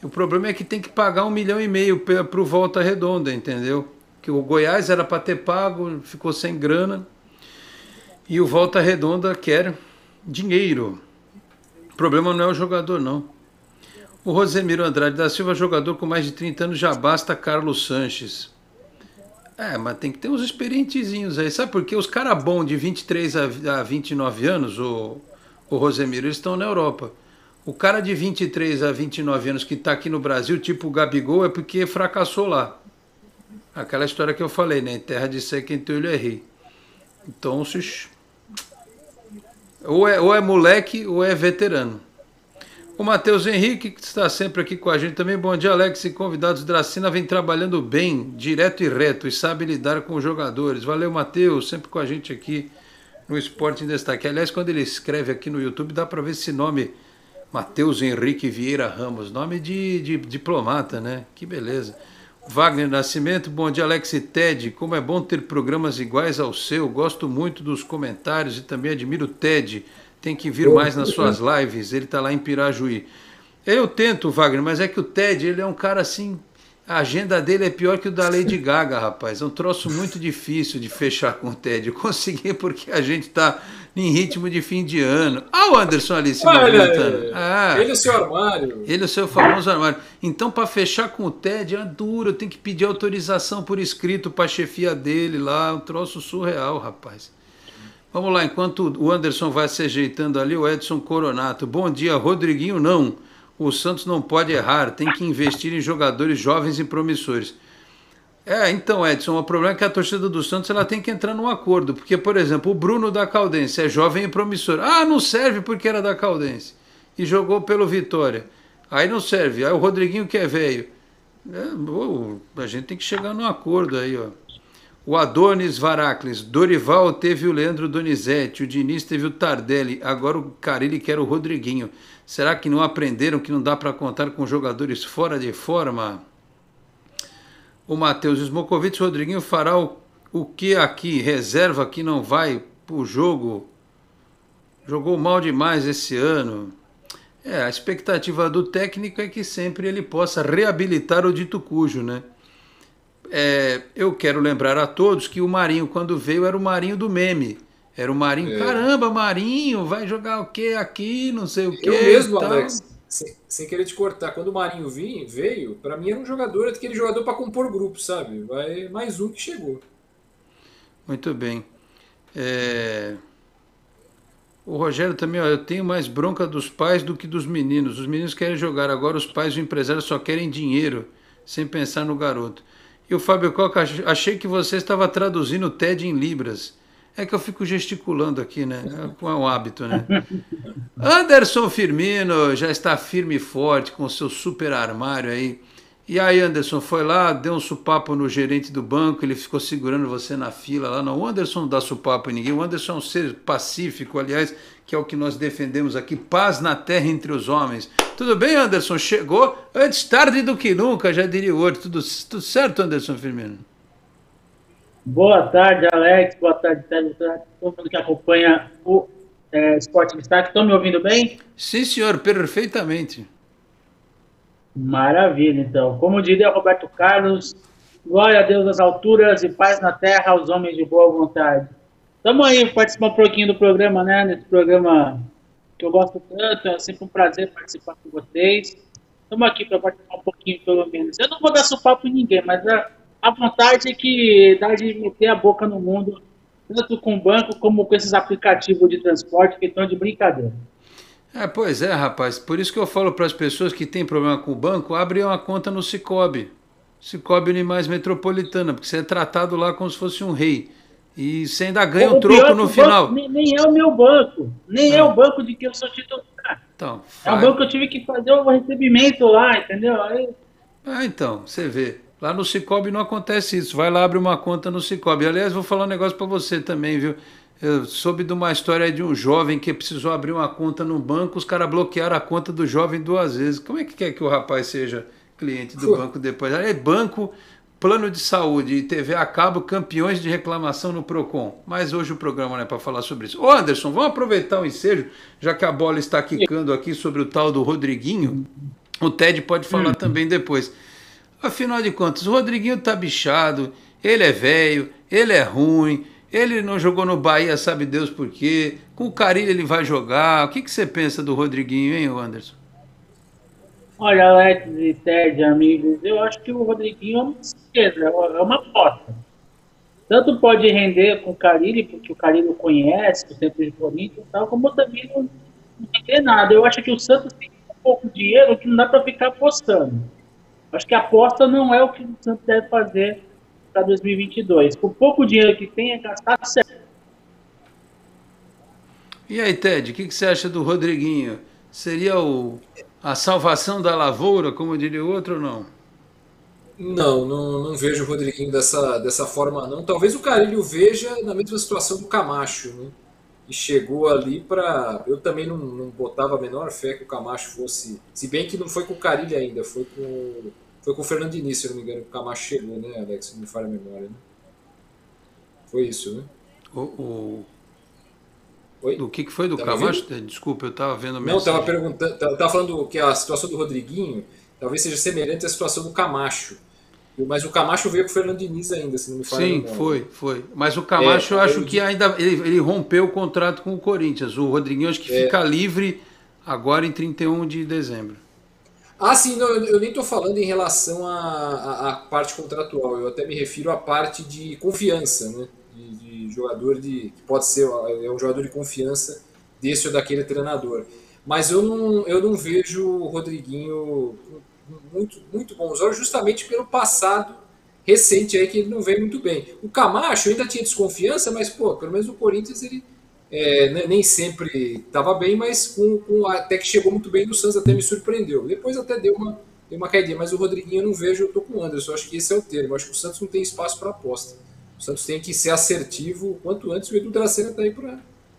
O problema é que tem que pagar 1,5 milhão pro Volta Redonda, entendeu? Que o Goiás era para ter pago, ficou sem grana. E o Volta Redonda quer dinheiro. O problema não é o jogador, não. O Rosemiro Andrade da Silva, jogador com mais de 30 anos, já basta Carlos Sanches. Mas tem que ter uns experientezinhos aí. Sabe por quê? Os caras bons de 23 a 29 anos, o Rosemiro, eles estão na Europa. O cara de 23 a 29 anos que está aqui no Brasil, tipo o Gabigol, é porque fracassou lá. Aquela história que eu falei, né? Em terra de ser quem teu olho é rei. Então, ou é moleque ou é veterano. O Matheus Henrique, que está sempre aqui com a gente também. Bom dia, Alex e convidados. Dracina vem trabalhando bem, direto e reto, e sabe lidar com os jogadores. Valeu, Matheus, sempre com a gente aqui no Esporte em Destaque. Aliás, quando ele escreve aqui no YouTube, dá para ver esse nome, Matheus Henrique Vieira Ramos, nome de diplomata, né? Que beleza. Wagner Nascimento, bom dia, Alex e Ted. Como é bom ter programas iguais ao seu. Gosto muito dos comentários e também admiro o Ted. Tem que vir mais nas suas lives, ele está lá em Pirajuí. Eu tento, Wagner, mas é que o Ted, ele é um cara assim, a agenda dele é pior que o da Lady Gaga, rapaz. É um troço muito difícil de fechar com o Ted. Eu consegui porque a gente está em ritmo de fim de ano. O Anderson ali se movimentando. Ele é o seu armário. Ele é o seu famoso armário. Então, para fechar com o Ted, é duro, eu tenho que pedir autorização por escrito para a chefia dele lá, um troço surreal, rapaz. Vamos lá, enquanto o Anderson vai se ajeitando ali, o Edson Coronato. Bom dia, Rodriguinho não. o Santos não pode errar, tem que investir em jogadores jovens e promissores. Então, Edson, o problema é que a torcida do Santos ela tem que entrar num acordo, porque, por exemplo, o Bruno da Caldense é jovem e promissor. Não serve porque era da Caldense e jogou pelo Vitória. Aí não serve. Aí o Rodriguinho que é velho. A gente tem que chegar num acordo aí, ó. O Adonis Varacles, Dorival teve o Leandro Donizete, o Diniz teve o Tardelli, agora o Carille quer o Rodriguinho. Será que não aprenderam que não dá para contar com jogadores fora de forma? O Matheus Smokovic, Rodriguinho fará o que aqui? Reserva que não vai pro jogo. Jogou mal demais esse ano. A expectativa do técnico é que sempre ele possa reabilitar o dito cujo, né? Eu quero lembrar a todos que o Marinho, quando veio, era o Marinho do meme. Era o Marinho, caramba, Marinho, vai jogar o quê aqui, não sei o quê. Eu mesmo, Alex, sem querer te cortar, quando o Marinho veio, para mim era um jogador, aquele jogador para compor grupo, sabe? Vai mais um que chegou. Muito bem. O Rogério também, eu tenho mais bronca dos pais do que dos meninos. Os meninos querem jogar, agora os pais e o empresário só querem dinheiro, sem pensar no garoto. E o Fábio Coca, achei que você estava traduzindo o TED em Libras. É que eu fico gesticulando aqui, né? É um hábito, né? Anderson Firmino já está firme e forte com o seu super armário aí. E aí, Anderson, foi lá, deu um supapo no gerente do banco, ele ficou segurando você na fila lá. Não, o Anderson não dá supapo em ninguém. O Anderson é um ser pacífico, aliás, que é o que nós defendemos aqui. Paz na terra entre os homens. Tudo bem, Anderson? Chegou antes tarde do que nunca, já diria o outro. Tudo certo, Anderson Firmino? Boa tarde, Alex. Boa tarde, todo mundo que acompanha o Esporte Destaque. Estão me ouvindo bem? Sim, senhor, perfeitamente. Maravilha, então. Como diria Roberto Carlos, glória a Deus nas alturas e paz na terra aos homens de boa vontade. Estamos aí participando um pouquinho do programa, né? Nesse programa que eu gosto tanto, é sempre um prazer participar com vocês. Estamos aqui para participar um pouquinho, pelo menos. Eu não vou dar supapo em ninguém, mas a vontade é que dá de meter a boca no mundo, tanto com o banco como com esses aplicativos de transporte que estão de brincadeira. Pois é, rapaz. Por isso que eu falo para as pessoas que têm problema com o banco, abrem uma conta no Cicobi. Cicobi Animais Metropolitana, porque você é tratado lá como se fosse um rei. E você ainda ganha um troco no final. Nem é o meu banco. Nem é o banco de que eu sou titular. Então, é o banco que eu tive que fazer o recebimento lá, entendeu? Então, você vê. Lá no Cicobi não acontece isso. Vai lá, abre uma conta no Cicobi. Aliás, vou falar um negócio para você também, viu? Eu soube de uma história de um jovem que precisou abrir uma conta no banco, os caras bloquearam a conta do jovem 2 vezes. Como é que quer que o rapaz seja cliente do banco depois? Banco, plano de saúde e TV a cabo, campeões de reclamação no Procon. Mas hoje o programa não é para falar sobre isso. Ô Anderson, vamos aproveitar o ensejo, já que a bola está quicando aqui sobre o tal do Rodriguinho. O Ted pode falar também depois. Afinal de contas, o Rodriguinho tá bichado, ele é velho, ele é ruim, ele não jogou no Bahia, sabe Deus por quê. Com o Carille ele vai jogar. O que você pensa do Rodriguinho, hein, Anderson? Olha, Alex e Ted, amigos, eu acho que o Rodriguinho é uma certeza, é uma aposta. Tanto pode render com o Carille, porque o Carille o conhece, o tempo de Corinthians e tal, como também não render nada. Eu acho que o Santos tem um pouco de dinheiro que não dá para ficar apostando. Acho que a aposta não é o que o Santos deve fazer para 2022. Com pouco dinheiro que tem, é gastar certo. E aí, Ted, o que você acha do Rodriguinho? Seria a salvação da lavoura, como diria o outro, ou não? Não vejo o Rodriguinho dessa forma, não. Talvez o Carille o veja na mesma situação do Camacho, né? E chegou ali para... Eu também não botava a menor fé que o Camacho fosse... Se bem que não foi com o Carille ainda, foi com o Fernando Diniz, se eu não me engano, que o Camacho chegou, né, Alex? Se não me falha a memória, né? Foi isso, né? Oi? Do que foi do Camacho? Desculpa, eu estava vendo mesmo. Não, estava perguntando, estava falando que a situação do Rodriguinho talvez seja semelhante à situação do Camacho. Mas o Camacho veio com o Fernando Diniz ainda, se não me falha. Sim, foi. Mas o Camacho, eu acho que ainda ele rompeu o contrato com o Corinthians. O Rodriguinho acho que fica livre agora em 31 de dezembro. Sim, não, eu nem estou falando em relação à parte contratual. Eu até me refiro à parte de confiança, né? De jogador que pode ser um jogador de confiança desse ou daquele treinador. Mas eu não vejo o Rodriguinho muito bons olhos, justamente pelo passado recente aí que ele não vem muito bem. O Camacho ainda tinha desconfiança, mas pô, pelo menos o Corinthians ele nem sempre estava bem, mas até que chegou muito bem no Santos, até me surpreendeu. Depois até deu uma caidinha, mas o Rodriguinho eu não vejo, eu tô com o Anderson, acho que esse é o termo. Eu acho que o Santos não tem espaço para aposta. O Santos tem que ser assertivo o quanto antes. O Edu Dracena está aí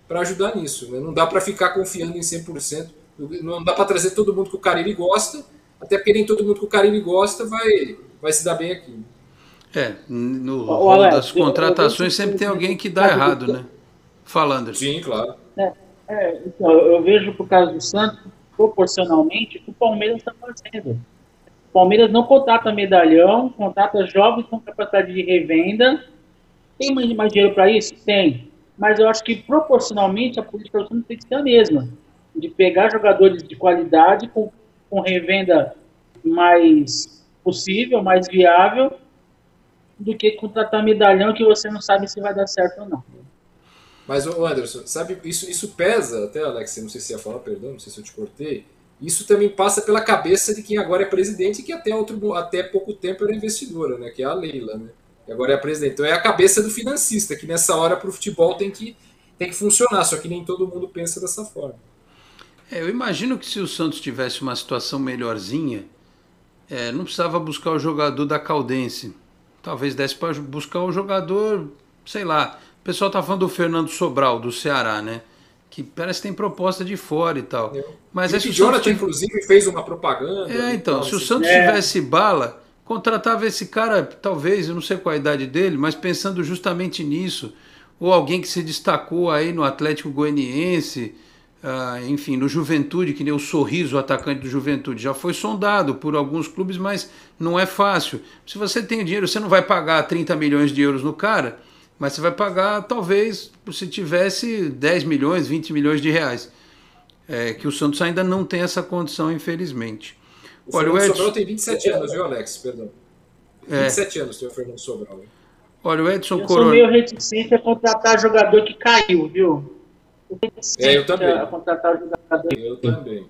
para ajudar nisso. Né? Não dá para ficar confiando em 100%. Não dá para trazer todo mundo que o Carille gosta, até porque nem todo mundo que o Carille gosta vai se dar bem aqui. No rol das contratações sempre tem alguém que dá errado, né? Falando. Sim, claro. Então, eu vejo por causa do Santos, proporcionalmente, o que o Palmeiras está fazendo. O Palmeiras não contrata medalhão, contrata jovens com capacidade de revenda. Tem mais dinheiro para isso? Tem. Mas eu acho que proporcionalmente a política do Santos tem que ser a mesma. De pegar jogadores de qualidade com revenda mais possível, mais viável, do que contratar medalhão que você não sabe se vai dar certo ou não. Mas, Anderson, sabe, isso pesa, até, Alex, não sei se você ia falar, perdão, não sei se eu te cortei, isso também passa pela cabeça de quem agora é presidente e que até pouco tempo era investidora, né, que é a Leila, né, e agora é a presidente. Então é a cabeça do financista, que nessa hora para o futebol tem que funcionar, só que nem todo mundo pensa dessa forma. Eu imagino que se o Santos tivesse uma situação melhorzinha, não precisava buscar o jogador da Caldense. Talvez desse para buscar o jogador, sei lá. O pessoal tá falando do Fernando Sobral, do Ceará, né? Que parece que tem proposta de fora e tal. Mas o Jonathan, inclusive, fez uma propaganda. Então, se o Santos tivesse bala, contratava esse cara, talvez, eu não sei qual a idade dele, mas pensando justamente nisso. Ou alguém que se destacou aí no Atlético Goianiense, enfim, no Juventude, que nem o Sorriso, o atacante do Juventude, já foi sondado por alguns clubes, mas não é fácil. Se você tem dinheiro, você não vai pagar 30 milhões de euros no cara, mas você vai pagar, talvez, se tivesse 10 milhões, 20 milhões de reais. Que o Santos ainda não tem essa condição, infelizmente. O Fernando Sobral tem 27 anos, viu, Alex? Perdão. 27 anos tem o Fernando Sobral. Olha, o Edson Corona... Eu sou meio reticente a contratar jogador que caiu, viu? Eu também. Eu também.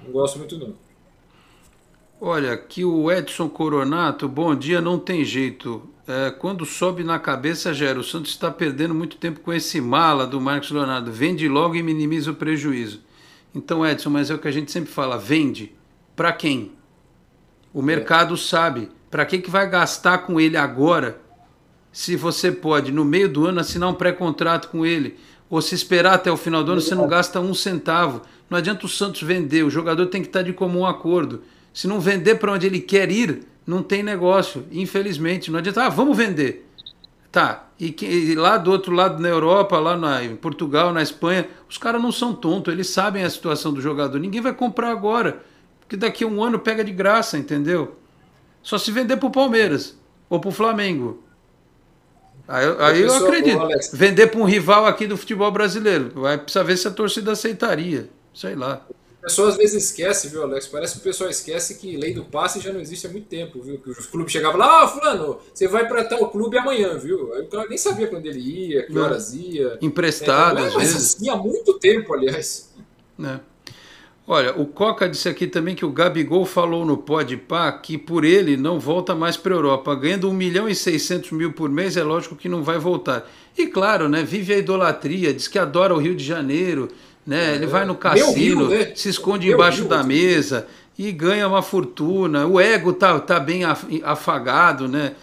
Não gosto muito, não. Olha, aqui o Edson Coronato, bom dia, não tem jeito. Quando sobe na cabeça, gera. O Santos está perdendo muito tempo com esse mala do Marcos Leonardo. Vende logo e minimiza o prejuízo. Então, Edson, mas é o que a gente sempre fala, vende. Para quem? O mercado sabe. Para que vai gastar com ele agora, se você pode, no meio do ano, assinar um pré-contrato com ele? Ou se esperar até o final do ano, você não gasta um centavo. Não adianta o Santos vender, o jogador tem que estar de comum acordo. Se não vender para onde ele quer ir, não tem negócio, infelizmente. Não adianta, vamos vender. Tá, e lá do outro lado, na Europa, lá em Portugal, na Espanha, os caras não são tontos, eles sabem a situação do jogador. Ninguém vai comprar agora, porque daqui a um ano pega de graça, entendeu? Só se vender para o Palmeiras ou para o Flamengo. Aí eu acredito. Vender para um rival aqui do futebol brasileiro. Vai precisar ver se a torcida aceitaria. Sei lá. O pessoal às vezes esquece, viu, Alex? Parece que o pessoal esquece que lei do passe já não existe há muito tempo, viu? Que os clubes chegavam lá, fulano, você vai para tal clube amanhã, viu? Aí o cara nem sabia quando ele ia, que horas ia. Emprestado, às vezes. Assim, há muito tempo, aliás. Olha, o Coca disse aqui também que o Gabigol falou no Podpah que por ele não volta mais para a Europa. Ganhando 1.600.000 por mês, é lógico que não vai voltar. E claro, né, vive a idolatria, diz que adora o Rio de Janeiro, né, ele vai no cassino, se esconde embaixo da mesa e ganha uma fortuna. O ego tá bem afagado, né?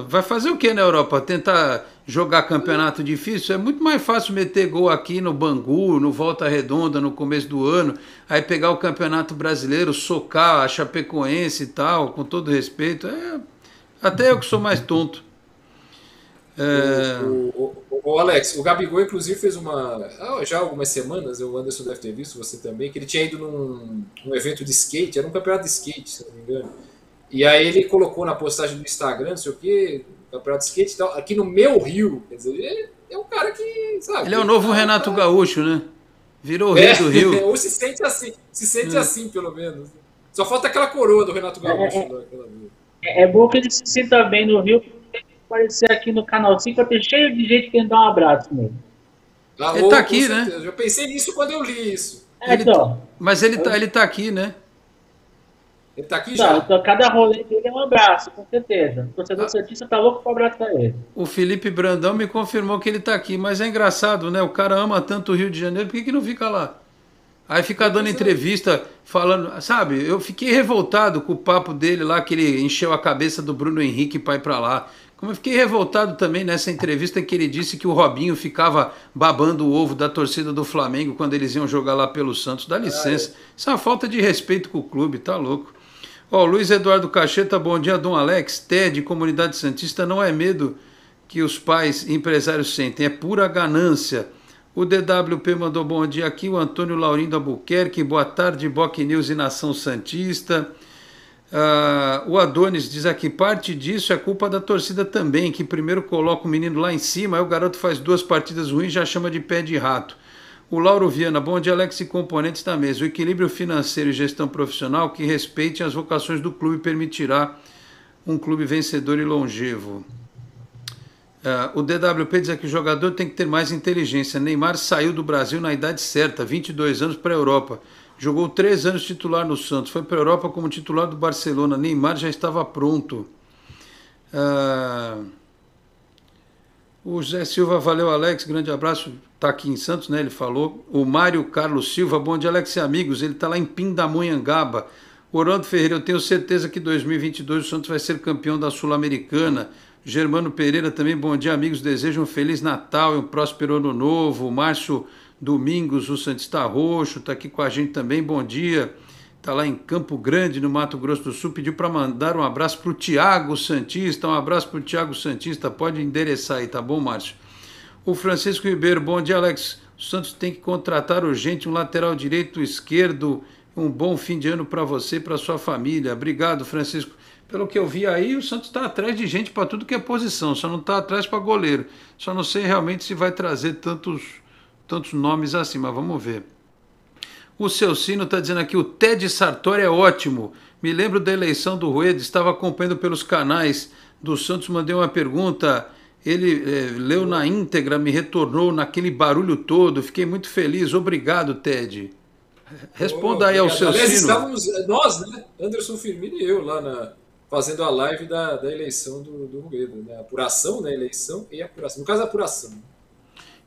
Vai fazer o que na Europa? Tentar jogar campeonato difícil? É muito mais fácil meter gol aqui no Bangu, no Volta Redonda, no começo do ano, aí pegar o Campeonato Brasileiro, socar a Chapecoense e tal, com todo respeito. Até eu que sou mais tonto. O Alex, o Gabigol inclusive fez já há algumas semanas, o Anderson deve ter visto, você também, que ele tinha ido num evento de skate, era um campeonato de skate, se não me engano. E aí ele colocou na postagem do Instagram, não sei o quê, campeonato de skate e tal, aqui no meu Rio. Quer dizer, ele é um cara que, sabe... Ele é o novo Renato Gaúcho, né? Virou o rei do Rio. Ou se sente assim, pelo menos. Só falta aquela coroa do Renato Gaúcho. É bom que ele se sinta bem no Rio, porque aparecer aqui no Canal 5 vai ter cheio de gente querendo dar um abraço nele. Ele tá aqui, né? Eu já pensei nisso quando eu li isso. Mas ele tá aqui, né? Ele tá aqui já? Então, cada rolê dele é um abraço, com certeza. O torcedor santista tá louco pra abraçar ele. O Felipe Brandão me confirmou que ele tá aqui, mas é engraçado, né? O cara ama tanto o Rio de Janeiro, por que não fica lá? Aí fica dando entrevista, falando, sabe? Eu fiquei revoltado com o papo dele lá, que ele encheu a cabeça do Bruno Henrique para ir para lá. Como eu fiquei revoltado também nessa entrevista que ele disse que o Robinho ficava babando o ovo da torcida do Flamengo quando eles iam jogar lá pelo Santos. Dá licença. Isso é uma falta de respeito com o clube, tá louco. Ó, Luiz Eduardo Cacheta, bom dia, Dom Alex. TED, Comunidade Santista, não é medo que os pais empresários sentem, é pura ganância. O DWP mandou bom dia aqui, o Antônio Laurindo Albuquerque, boa tarde, Boc News e Nação Santista. O Adonis diz aqui, parte disso é culpa da torcida também, que primeiro coloca o menino lá em cima, aí o garoto faz 2 partidas ruins e já chama de pé de rato. O Lauro Viana, bom dia, Alex e componentes da mesa. O equilíbrio financeiro e gestão profissional que respeite as vocações do clube permitirá um clube vencedor e longevo. O DWP diz aqui, o jogador tem que ter mais inteligência. Neymar saiu do Brasil na idade certa, 22 anos para a Europa. Jogou 3 anos titular no Santos, foi para a Europa como titular do Barcelona. Neymar já estava pronto. O José Silva, valeu Alex, grande abraço, está aqui em Santos, né? Ele falou. O Mário Carlos Silva, bom dia Alex e amigos, ele está lá em Pindamonhangaba. O Orlando Ferreira, eu tenho certeza que 2022 o Santos vai ser campeão da Sul-Americana. Germano Pereira também, bom dia amigos, desejo um Feliz Natal e um próspero Ano Novo. O Márcio Domingos, o Santista Roxo, está aqui com a gente também, bom dia. Está lá em Campo Grande, no Mato Grosso do Sul, pediu para mandar um abraço para o Tiago Santista, um abraço para o Tiago Santista, pode endereçar aí, tá bom, Márcio? O Francisco Ribeiro, bom dia, Alex. O Santos tem que contratar urgente um lateral direito, esquerdo, um bom fim de ano para você e para sua família. Obrigado, Francisco. Pelo que eu vi aí, o Santos está atrás de gente para tudo que é posição, só não está atrás para goleiro. Só não sei realmente se vai trazer tantos nomes assim, mas vamos ver. O seu Sino está dizendo aqui, o Ted Sartori é ótimo. Me lembro da eleição do Rueda, estava acompanhando pelos canais do Santos, mandei uma pergunta, ele leu na íntegra, me retornou naquele barulho todo, fiquei muito feliz. Obrigado, Ted. Responda aí ao seu Aliás, Sino. estávamos nós, né? Anderson Firmino e eu lá fazendo a live da eleição do Rueda, né? Apuração, né? Eleição e apuração. No caso, apuração.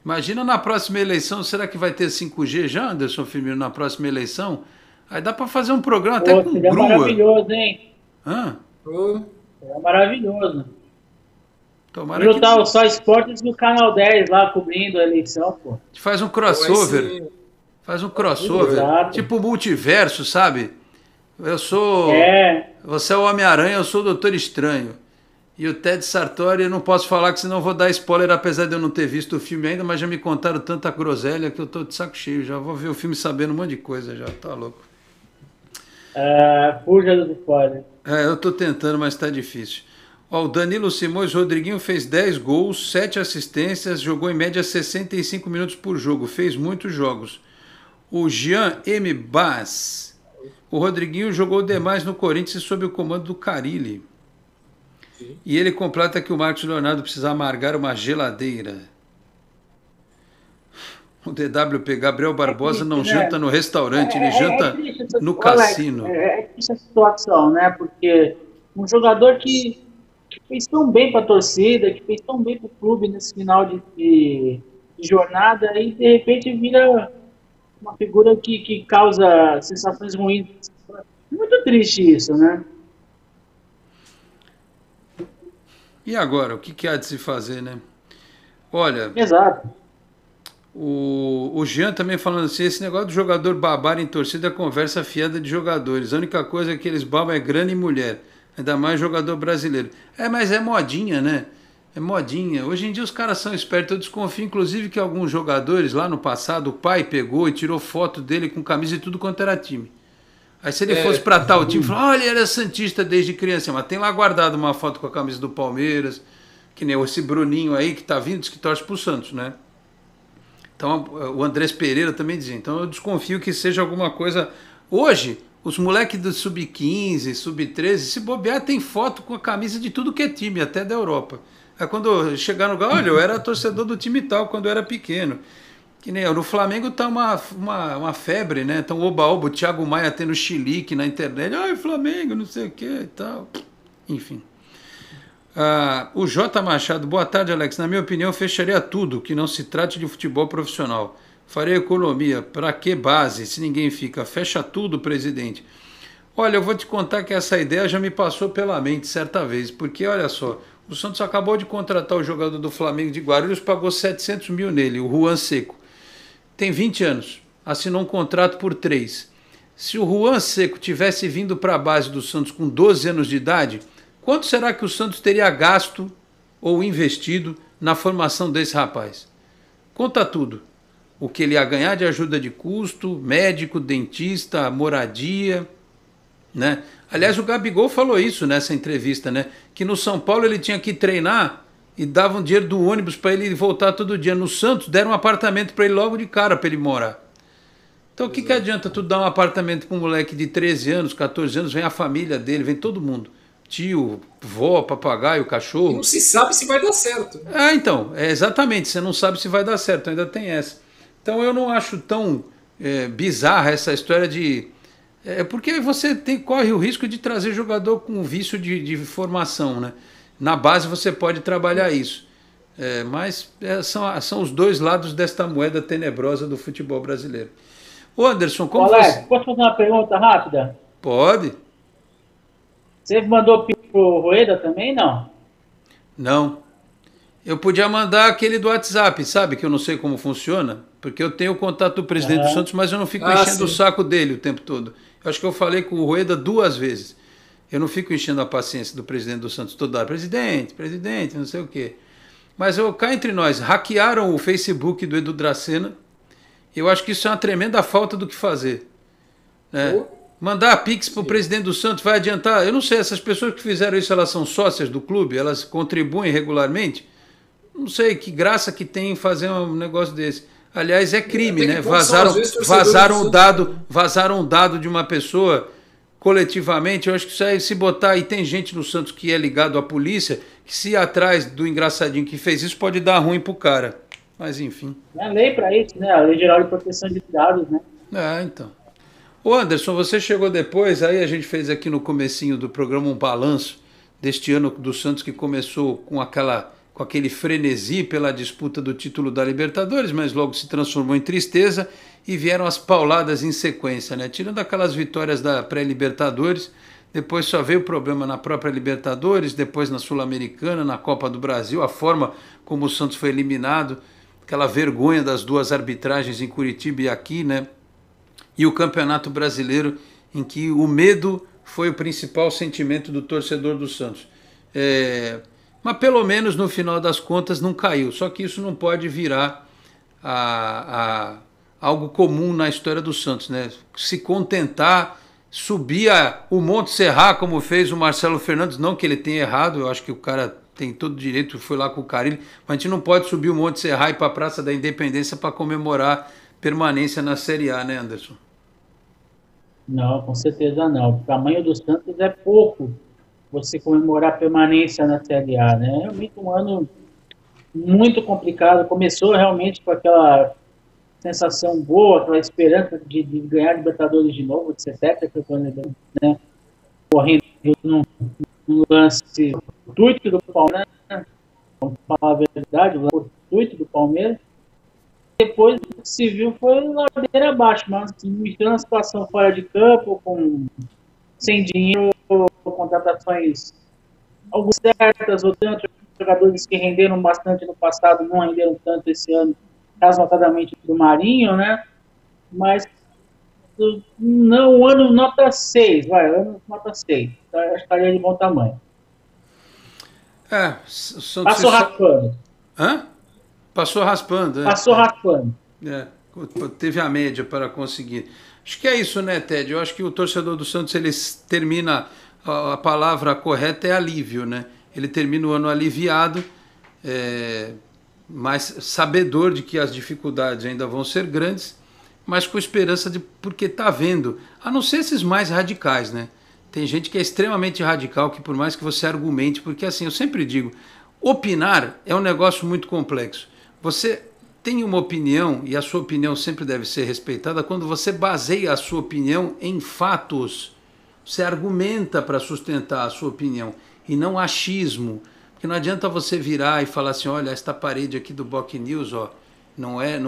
Imagina na próxima eleição, será que vai ter 5G já, Anderson Firmino, na próxima eleição? Aí dá para fazer um programa até com grua. É maravilhoso, hein? É maravilhoso. Tomara juntar o Só Esportes no Canal 10 lá, cobrindo a eleição, pô. Faz um crossover. Faz um crossover. Tipo multiverso, sabe? Eu sou... Você é o Homem-Aranha, eu sou o Doutor Estranho. E o Ted Sartori, eu não posso falar que senão eu vou dar spoiler, apesar de eu não ter visto o filme ainda, mas já me contaram tanta groselha que eu tô de saco cheio. Já vou ver o filme sabendo um monte de coisa já, tá louco. Fuja do spoiler. Eu tô tentando, mas tá difícil. O Danilo Simões, Rodriguinho fez 10 gols, 7 assistências, jogou em média 65 minutos por jogo, fez muitos jogos. O Jean M. Bass, o Rodriguinho jogou demais no Corinthians sob o comando do Carille. Sim. E ele completa que o Marcos Leonardo precisa amargar uma geladeira. O DWP, Gabriel Barbosa não janta no restaurante, ele janta no cassino. É triste a situação, né? Porque um jogador que fez tão bem para a torcida, que fez tão bem para o clube nesse final de jornada, e de repente vira uma figura que causa sensações ruins. Muito triste isso, né? E agora, o que há de se fazer, né? Olha... Exato. O Jean também falando assim, esse negócio do jogador babar em torcida é conversa fiada de jogadores. A única coisa que eles babam é grana e mulher. Ainda mais jogador brasileiro. Mas é modinha, né? É modinha. Hoje em dia os caras são espertos. Eu desconfio, inclusive, que alguns jogadores, lá no passado, o pai pegou e tirou foto dele com camisa e tudo quanto era time. Aí se ele fosse pra tal time, falou, olha, ele era santista desde criança. Mas tem lá guardado uma foto com a camisa do Palmeiras, que nem esse Bruninho aí, que tá vindo, diz que torce pro Santos, né? Então o Andrés Pereira também dizia. Então eu desconfio que seja alguma coisa... Hoje... Os moleques do Sub-15, Sub-13, se bobear, tem foto com a camisa de tudo que é time, até da Europa. Aí quando chegar no lugar, olha, eu era torcedor do time tal quando eu era pequeno. Que nem no Flamengo tá uma febre, né? Então, oba-oba, o Thiago Maia tendo chilique na internet. Ai, Flamengo, não sei o que e tal. Enfim. O J. Machado, boa tarde, Alex. Na minha opinião, eu fecharia tudo que não se trate de futebol profissional. Faria economia. Para que base, se ninguém fica? Fecha tudo, presidente. Olha, eu vou te contar que essa ideia já me passou pela mente certa vez, porque, olha só, o Santos acabou de contratar o jogador do Flamengo de Guarulhos, pagou 700 mil nele, o Juan Seco. Tem 20 anos, assinou um contrato por 3. Se o Juan Seco tivesse vindo para a base do Santos com 12 anos de idade, quanto será que o Santos teria gasto ou investido na formação desse rapaz? Conta tudo. O que ele ia ganhar de ajuda de custo, médico, dentista, moradia, né? Aliás, o Gabigol falou isso nessa entrevista, né? Que no São Paulo ele tinha que treinar e davam dinheiro do ônibus para ele voltar todo dia. No Santos deram um apartamento para ele logo de cara para ele morar. Então o que adianta tu dar um apartamento para um moleque de 13 anos, 14 anos, vem a família dele, vem todo mundo. Tio, vó, papagaio, cachorro. E não se sabe se vai dar certo. Então, exatamente, você não sabe se vai dar certo, ainda tem essa. Então eu não acho tão bizarra essa história de... porque você corre o risco de trazer jogador com vício de formação, né? Na base você pode trabalhar isso. Mas são os dois lados desta moeda tenebrosa do futebol brasileiro. Ô Anderson, como Alex, posso fazer uma pergunta rápida? Pode. Você mandou pro Rueda também, não? Não. Eu podia mandar aquele do WhatsApp, sabe? Que eu não sei como funciona, porque eu tenho o contato do presidente do Santos, mas eu não fico enchendo o saco dele o tempo todo. Eu acho que eu falei com o Rueda 2 vezes. Eu não fico enchendo a paciência do presidente do Santos toda hora. Presidente, não sei o quê. Mas cá entre nós, hackearam o Facebook do Edu Dracena. Eu acho que isso é uma tremenda falta do que fazer. Né? Mandar a Pix para o presidente do Santos vai adiantar? Eu não sei, essas pessoas que fizeram isso, elas são sócias do clube? Elas contribuem regularmente? Não sei, que graça que tem em fazer um negócio desse. Aliás, é crime, né? Vazaram o dado de uma pessoa coletivamente. Eu acho que isso aí, se botar, e tem gente no Santos que é ligado à polícia, que se ir atrás do engraçadinho que fez isso, pode dar ruim pro cara. Mas enfim. É a lei para isso, né? A Lei Geral de Proteção de Dados, né? Então. Ô Anderson, você chegou depois, aí a gente fez aqui no comecinho do programa um balanço deste ano do Santos, que começou com aquele frenesi pela disputa do título da Libertadores, mas logo se transformou em tristeza e vieram as pauladas em sequência, né? Tirando aquelas vitórias da pré-Libertadores, depois só veio o problema na própria Libertadores, depois na Sul-Americana, na Copa do Brasil, a forma como o Santos foi eliminado, aquela vergonha das 2 arbitragens em Curitiba e aqui, né? E o Campeonato Brasileiro, em que o medo foi o principal sentimento do torcedor do Santos. Mas pelo menos no final das contas não caiu. Só que isso não pode virar algo comum na história do Santos, né? Se contentar, subir o Monte Serra, como fez o Marcelo Fernandes, não que ele tenha errado, eu acho que o cara tem todo direito, foi lá com o Carille, mas a gente não pode subir o Monte Serra e ir para a Praça da Independência para comemorar permanência na Série A, né, Anderson? Não, com certeza não. O tamanho do Santos é pouco você comemorar a permanência na Série A, né? É realmente um ano muito complicado. Começou realmente com aquela sensação boa, aquela esperança de ganhar Libertadores de novo, de ser técnico, né? Correndo num lance fortuito do Palmeiras, né? Vamos falar a verdade, o lance fortuito do Palmeiras. Depois o que se viu foi ladeira abaixo, mas mostrando a situação fora de campo, sem dinheiro, contratações algumas certas, outros jogadores que renderam bastante no passado não renderam tanto esse ano, caso notadamente do Marinho, né? Mas não, o ano nota 6, ano nota 6, então, eu estaria de bom tamanho. Passou raspando. Hã? Passou raspando. Passou raspando. Teve a média para conseguir. Acho que é isso, né, Ted? Eu acho que o torcedor do Santos, ele termina, a palavra correta é alívio, né? Ele termina o ano aliviado, mas sabedor de que as dificuldades ainda vão ser grandes, mas com esperança porque está vendo, a não ser esses mais radicais, né? Tem gente que é extremamente radical, que por mais que você argumente, porque assim, eu sempre digo, opinar é um negócio muito complexo. Você tem uma opinião, e a sua opinião sempre deve ser respeitada, quando você baseia a sua opinião em fatos. Você argumenta para sustentar a sua opinião, e não achismo. Porque não adianta você virar e falar assim, olha, esta parede aqui do Boc News, ó, não é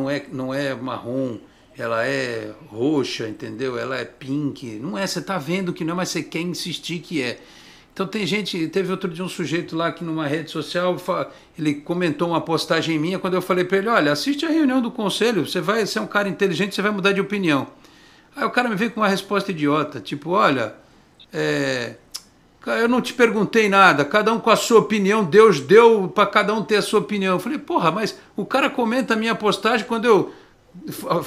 marrom, ela é roxa, entendeu? Ela é pink. Não é, você está vendo que não é, mas você quer insistir que é. Então tem gente, teve outro dia um sujeito lá que numa rede social, ele comentou uma postagem minha, quando eu falei para ele, olha, assiste a reunião do conselho, você é um cara inteligente, você vai mudar de opinião. Aí o cara me veio com uma resposta idiota, tipo, olha, eu não te perguntei nada, cada um com a sua opinião, Deus deu para cada um ter a sua opinião. Eu falei, porra, mas o cara comenta a minha postagem, quando eu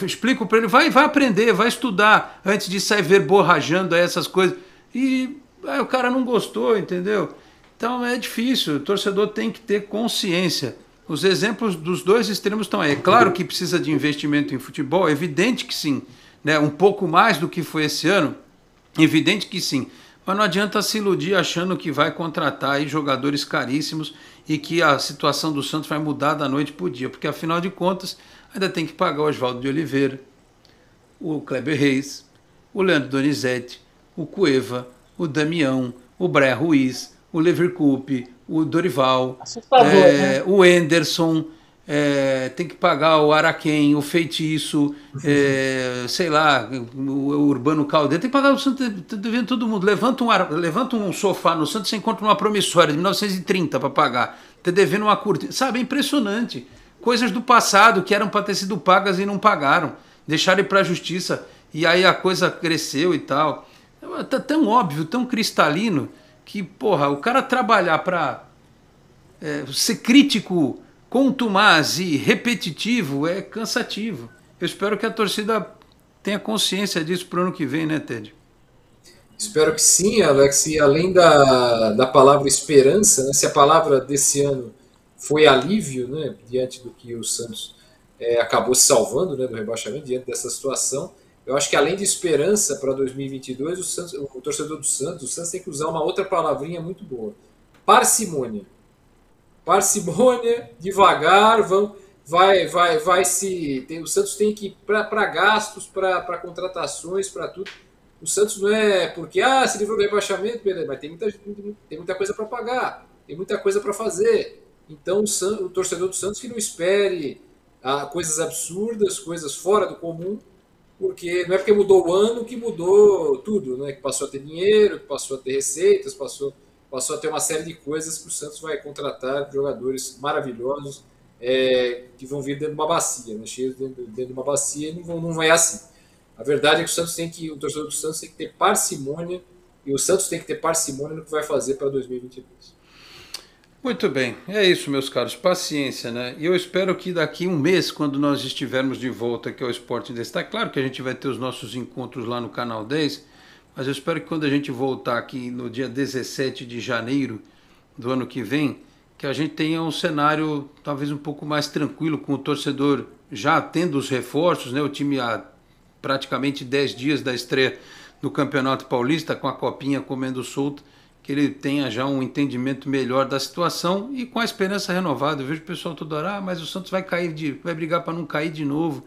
explico para ele, vai aprender, vai estudar, antes de sair verborrajando essas coisas. E aí o cara não gostou, entendeu? Então é difícil, o torcedor tem que ter consciência. Os exemplos dos dois extremos estão aí. É claro que precisa de investimento em futebol, é evidente que sim, né? Um pouco mais do que foi esse ano, evidente que sim. Mas não adianta se iludir achando que vai contratar aí jogadores caríssimos e que a situação do Santos vai mudar da noite para o dia, porque afinal de contas ainda tem que pagar o Oswaldo de Oliveira, o Kleber Reis, o Leandro Donizete, o Cueva, o Damião, o Bré Ruiz, o Leverkusen, o Dorival, né? O Enderson, tem que pagar o Araquém, o Feitiço, sei lá, o Urbano Caldeira, tem que pagar o Santos, devendo todo mundo. Levanta um sofá no Santos, você encontra uma promissória de 1930 para pagar, tá devendo uma cortina, sabe, é impressionante. Coisas do passado que eram para ter sido pagas e não pagaram, deixaram ir para a justiça, e aí a coisa cresceu e tal. Tá tão óbvio, tão cristalino, que, porra, o cara trabalhar para ser crítico, contumaz e repetitivo é cansativo. Eu espero que a torcida tenha consciência disso para o ano que vem, né, Ted? Espero que sim, Alex, e além da palavra esperança, né, se a palavra desse ano foi alívio, né, diante do que o Santos acabou se salvando, né, do rebaixamento, diante dessa situação, eu acho que além de esperança para 2022, o torcedor do Santos tem que usar uma outra palavrinha muito boa. Parcimônia. Parcimônia, devagar, o Santos tem que ir para gastos, para contratações, para tudo. O Santos não é porque se livrou do rebaixamento, beleza, mas tem muita coisa para pagar, tem muita coisa para fazer. Então o torcedor do Santos que não espere coisas absurdas, coisas fora do comum, porque não é porque mudou o ano que mudou tudo, né? Que passou a ter dinheiro, que passou a ter receitas, passou a ter uma série de coisas que o Santos vai contratar jogadores maravilhosos que vão vir dentro de uma bacia, né? Cheios dentro de uma bacia e não vai assim. A verdade é que o torcedor do Santos tem que ter parcimônia e o Santos tem que ter parcimônia no que vai fazer para 2022. Muito bem, é isso, meus caros, paciência, né? E eu espero que daqui um mês, quando nós estivermos de volta aqui ao Esporte em Destaque, claro que a gente vai ter os nossos encontros lá no Canal 10, mas eu espero que quando a gente voltar aqui no dia 17 de janeiro do ano que vem, que a gente tenha um cenário talvez um pouco mais tranquilo, com o torcedor já tendo os reforços, né? O time há praticamente 10 dias da estreia do Campeonato Paulista, com a copinha comendo solto, que ele tenha já um entendimento melhor da situação e com a esperança renovada. Eu vejo o pessoal toda hora, mas o Santos vai brigar para não cair de novo.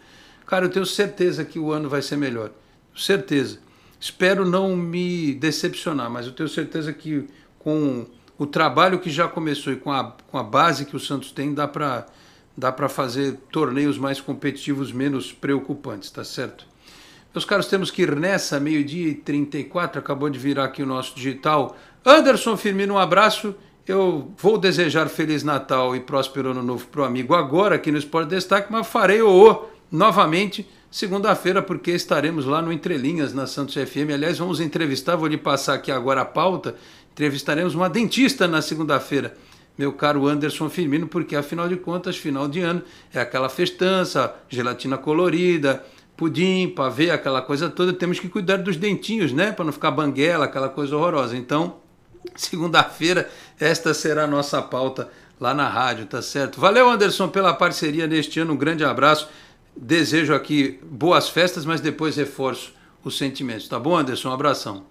Cara, eu tenho certeza que o ano vai ser melhor. Certeza. Espero não me decepcionar, mas eu tenho certeza que com o trabalho que já começou e com a base que o Santos tem, dá para fazer torneios mais competitivos, menos preocupantes, tá certo? Meus caros, temos que ir nessa, 12h34, acabou de virar aqui o nosso digital. Anderson Firmino, um abraço. Eu vou desejar Feliz Natal e próspero Ano Novo para o amigo agora aqui no Esporte Destaque, mas farei novamente segunda-feira, porque estaremos lá no Entre Linhas, na Santos FM. Aliás, vamos entrevistar, vou lhe passar aqui agora a pauta, entrevistaremos uma dentista na segunda-feira, meu caro Anderson Firmino, porque afinal de contas, final de ano, é aquela festança, gelatina colorida, pudim, pavê, aquela coisa toda, temos que cuidar dos dentinhos, né, para não ficar banguela, aquela coisa horrorosa. Então, segunda-feira, esta será a nossa pauta lá na rádio, tá certo? Valeu, Anderson, pela parceria neste ano, um grande abraço, desejo aqui boas festas, mas depois reforço os sentimentos, tá bom, Anderson? Um abração.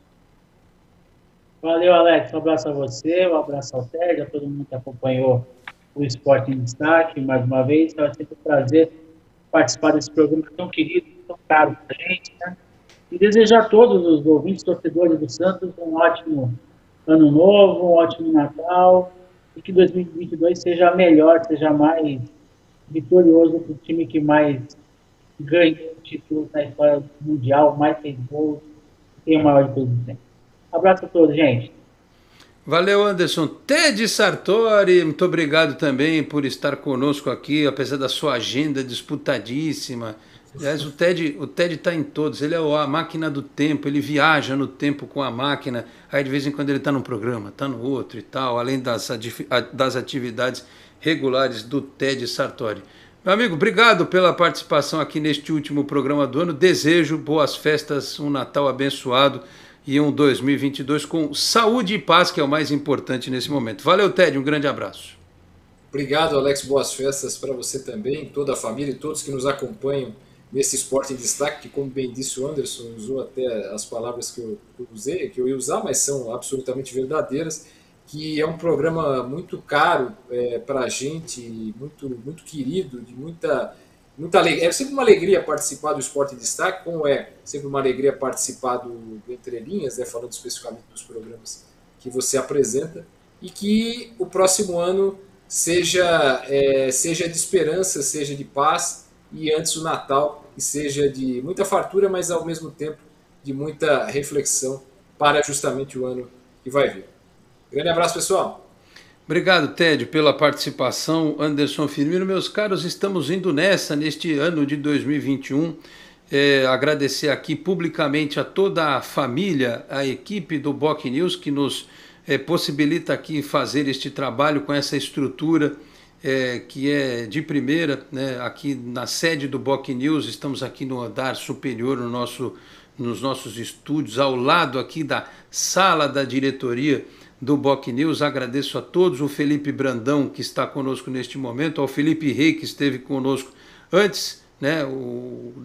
Valeu, Alex, um abraço a você, um abraço ao Ted, a todo mundo que acompanhou o Esporte em Destaque, mais uma vez, é sempre um prazer participar desse programa tão querido, tão caro para a gente, né? E desejar a todos os ouvintes, torcedores do Santos, um ótimo ano novo, um ótimo Natal, e que 2022 seja melhor, seja mais vitorioso para o time que mais ganha títulos na história mundial, mais fez gols, tem o maior de todos os tempos. Abraço a todos, gente. Valeu, Anderson. Ted Sartori, muito obrigado também por estar conosco aqui, apesar da sua agenda disputadíssima. Aliás, o Ted está em todos, ele é a máquina do tempo, ele viaja no tempo com a máquina, aí de vez em quando ele está num programa, está no outro e tal, além das atividades regulares do Ted Sartori. Meu amigo, obrigado pela participação aqui neste último programa do ano, desejo boas festas, um Natal abençoado e um 2022 com saúde e paz, que é o mais importante nesse momento. Valeu, Ted, um grande abraço. Obrigado, Alex, boas festas para você também, toda a família e todos que nos acompanham nesse Esporte em Destaque, que, como bem disse o Anderson, usou até as palavras que eu usei, que eu ia usar, mas são absolutamente verdadeiras, que é um programa muito caro para a gente, muito querido, de muita alegria. É sempre uma alegria participar do Esporte em Destaque, como é sempre uma alegria participar do Entre Linhas, né, falando especificamente dos programas que você apresenta, e que o próximo ano seja de esperança, seja de paz, e antes o Natal, que seja de muita fartura, mas ao mesmo tempo de muita reflexão para justamente o ano que vai vir. Grande abraço, pessoal. Obrigado, Ted, pela participação. Anderson Firmino, meus caros, estamos indo neste ano de 2021. Agradecer aqui publicamente a toda a família, a equipe do Boc News, que nos possibilita aqui fazer este trabalho com essa estrutura que é de primeira, né? Aqui na sede do Boc News, estamos aqui no andar superior, nos nossos estúdios, ao lado aqui da sala da diretoria do Boc News. Agradeço a todos, o Felipe Brandão, que está conosco neste momento, ao Felipe Rey, que esteve conosco antes, né,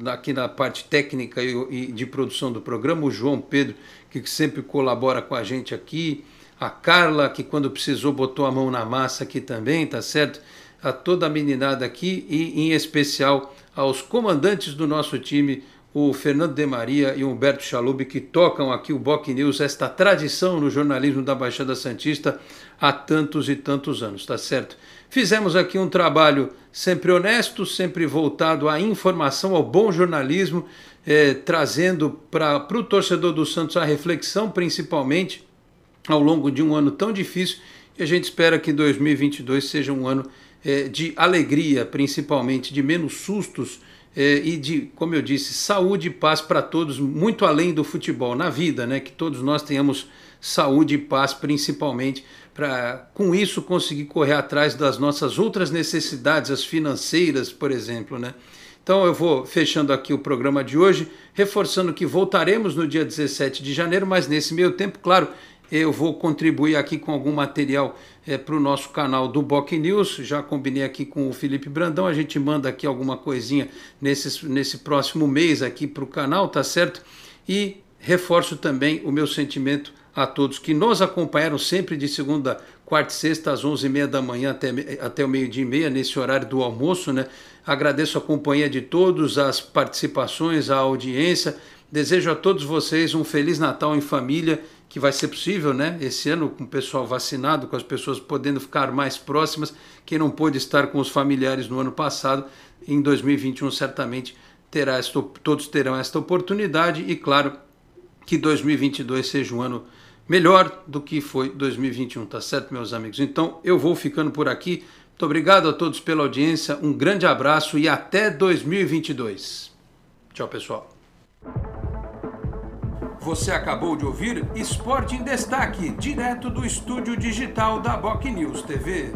aqui na parte técnica e de produção do programa, o João Pedro, que sempre colabora com a gente aqui, a Carla, que quando precisou botou a mão na massa aqui também, tá certo? A toda a meninada aqui e em especial aos comandantes do nosso time, o Fernando de Maria e o Humberto Chalub, que tocam aqui o Boc News, esta tradição no jornalismo da Baixada Santista há tantos e tantos anos, tá certo? Fizemos aqui um trabalho sempre honesto, sempre voltado à informação, ao bom jornalismo, trazendo para o torcedor do Santos a reflexão, principalmente, ao longo de um ano tão difícil, e a gente espera que 2022 seja um ano de alegria, principalmente, de menos sustos e de, como eu disse, saúde e paz para todos, muito além do futebol, na vida, né? Que todos nós tenhamos saúde e paz, principalmente, para com isso conseguir correr atrás das nossas outras necessidades, as financeiras, por exemplo, né? Então eu vou fechando aqui o programa de hoje, reforçando que voltaremos no dia 17 de janeiro, mas nesse meio tempo, claro, eu vou contribuir aqui com algum material para o nosso canal do Boc News. Já combinei aqui com o Felipe Brandão, a gente manda aqui alguma coisinha nesse próximo mês aqui para o canal, tá certo? E reforço também o meu sentimento a todos que nos acompanharam sempre de segunda, quarta e sexta, às 11h30 da manhã até o meio-dia e meia, nesse horário do almoço, né? Agradeço a companhia de todos, as participações, a audiência. Desejo a todos vocês um Feliz Natal em família, que vai ser possível, né? Esse ano, com o pessoal vacinado, com as pessoas podendo ficar mais próximas. Quem não pôde estar com os familiares no ano passado, em 2021 certamente todos terão esta oportunidade. E claro, que 2022 seja um ano melhor do que foi 2021, tá certo, meus amigos? Então, eu vou ficando por aqui. Muito obrigado a todos pela audiência, um grande abraço e até 2022. Tchau, pessoal. Você acabou de ouvir Esporte em Destaque, direto do estúdio digital da Boc News TV.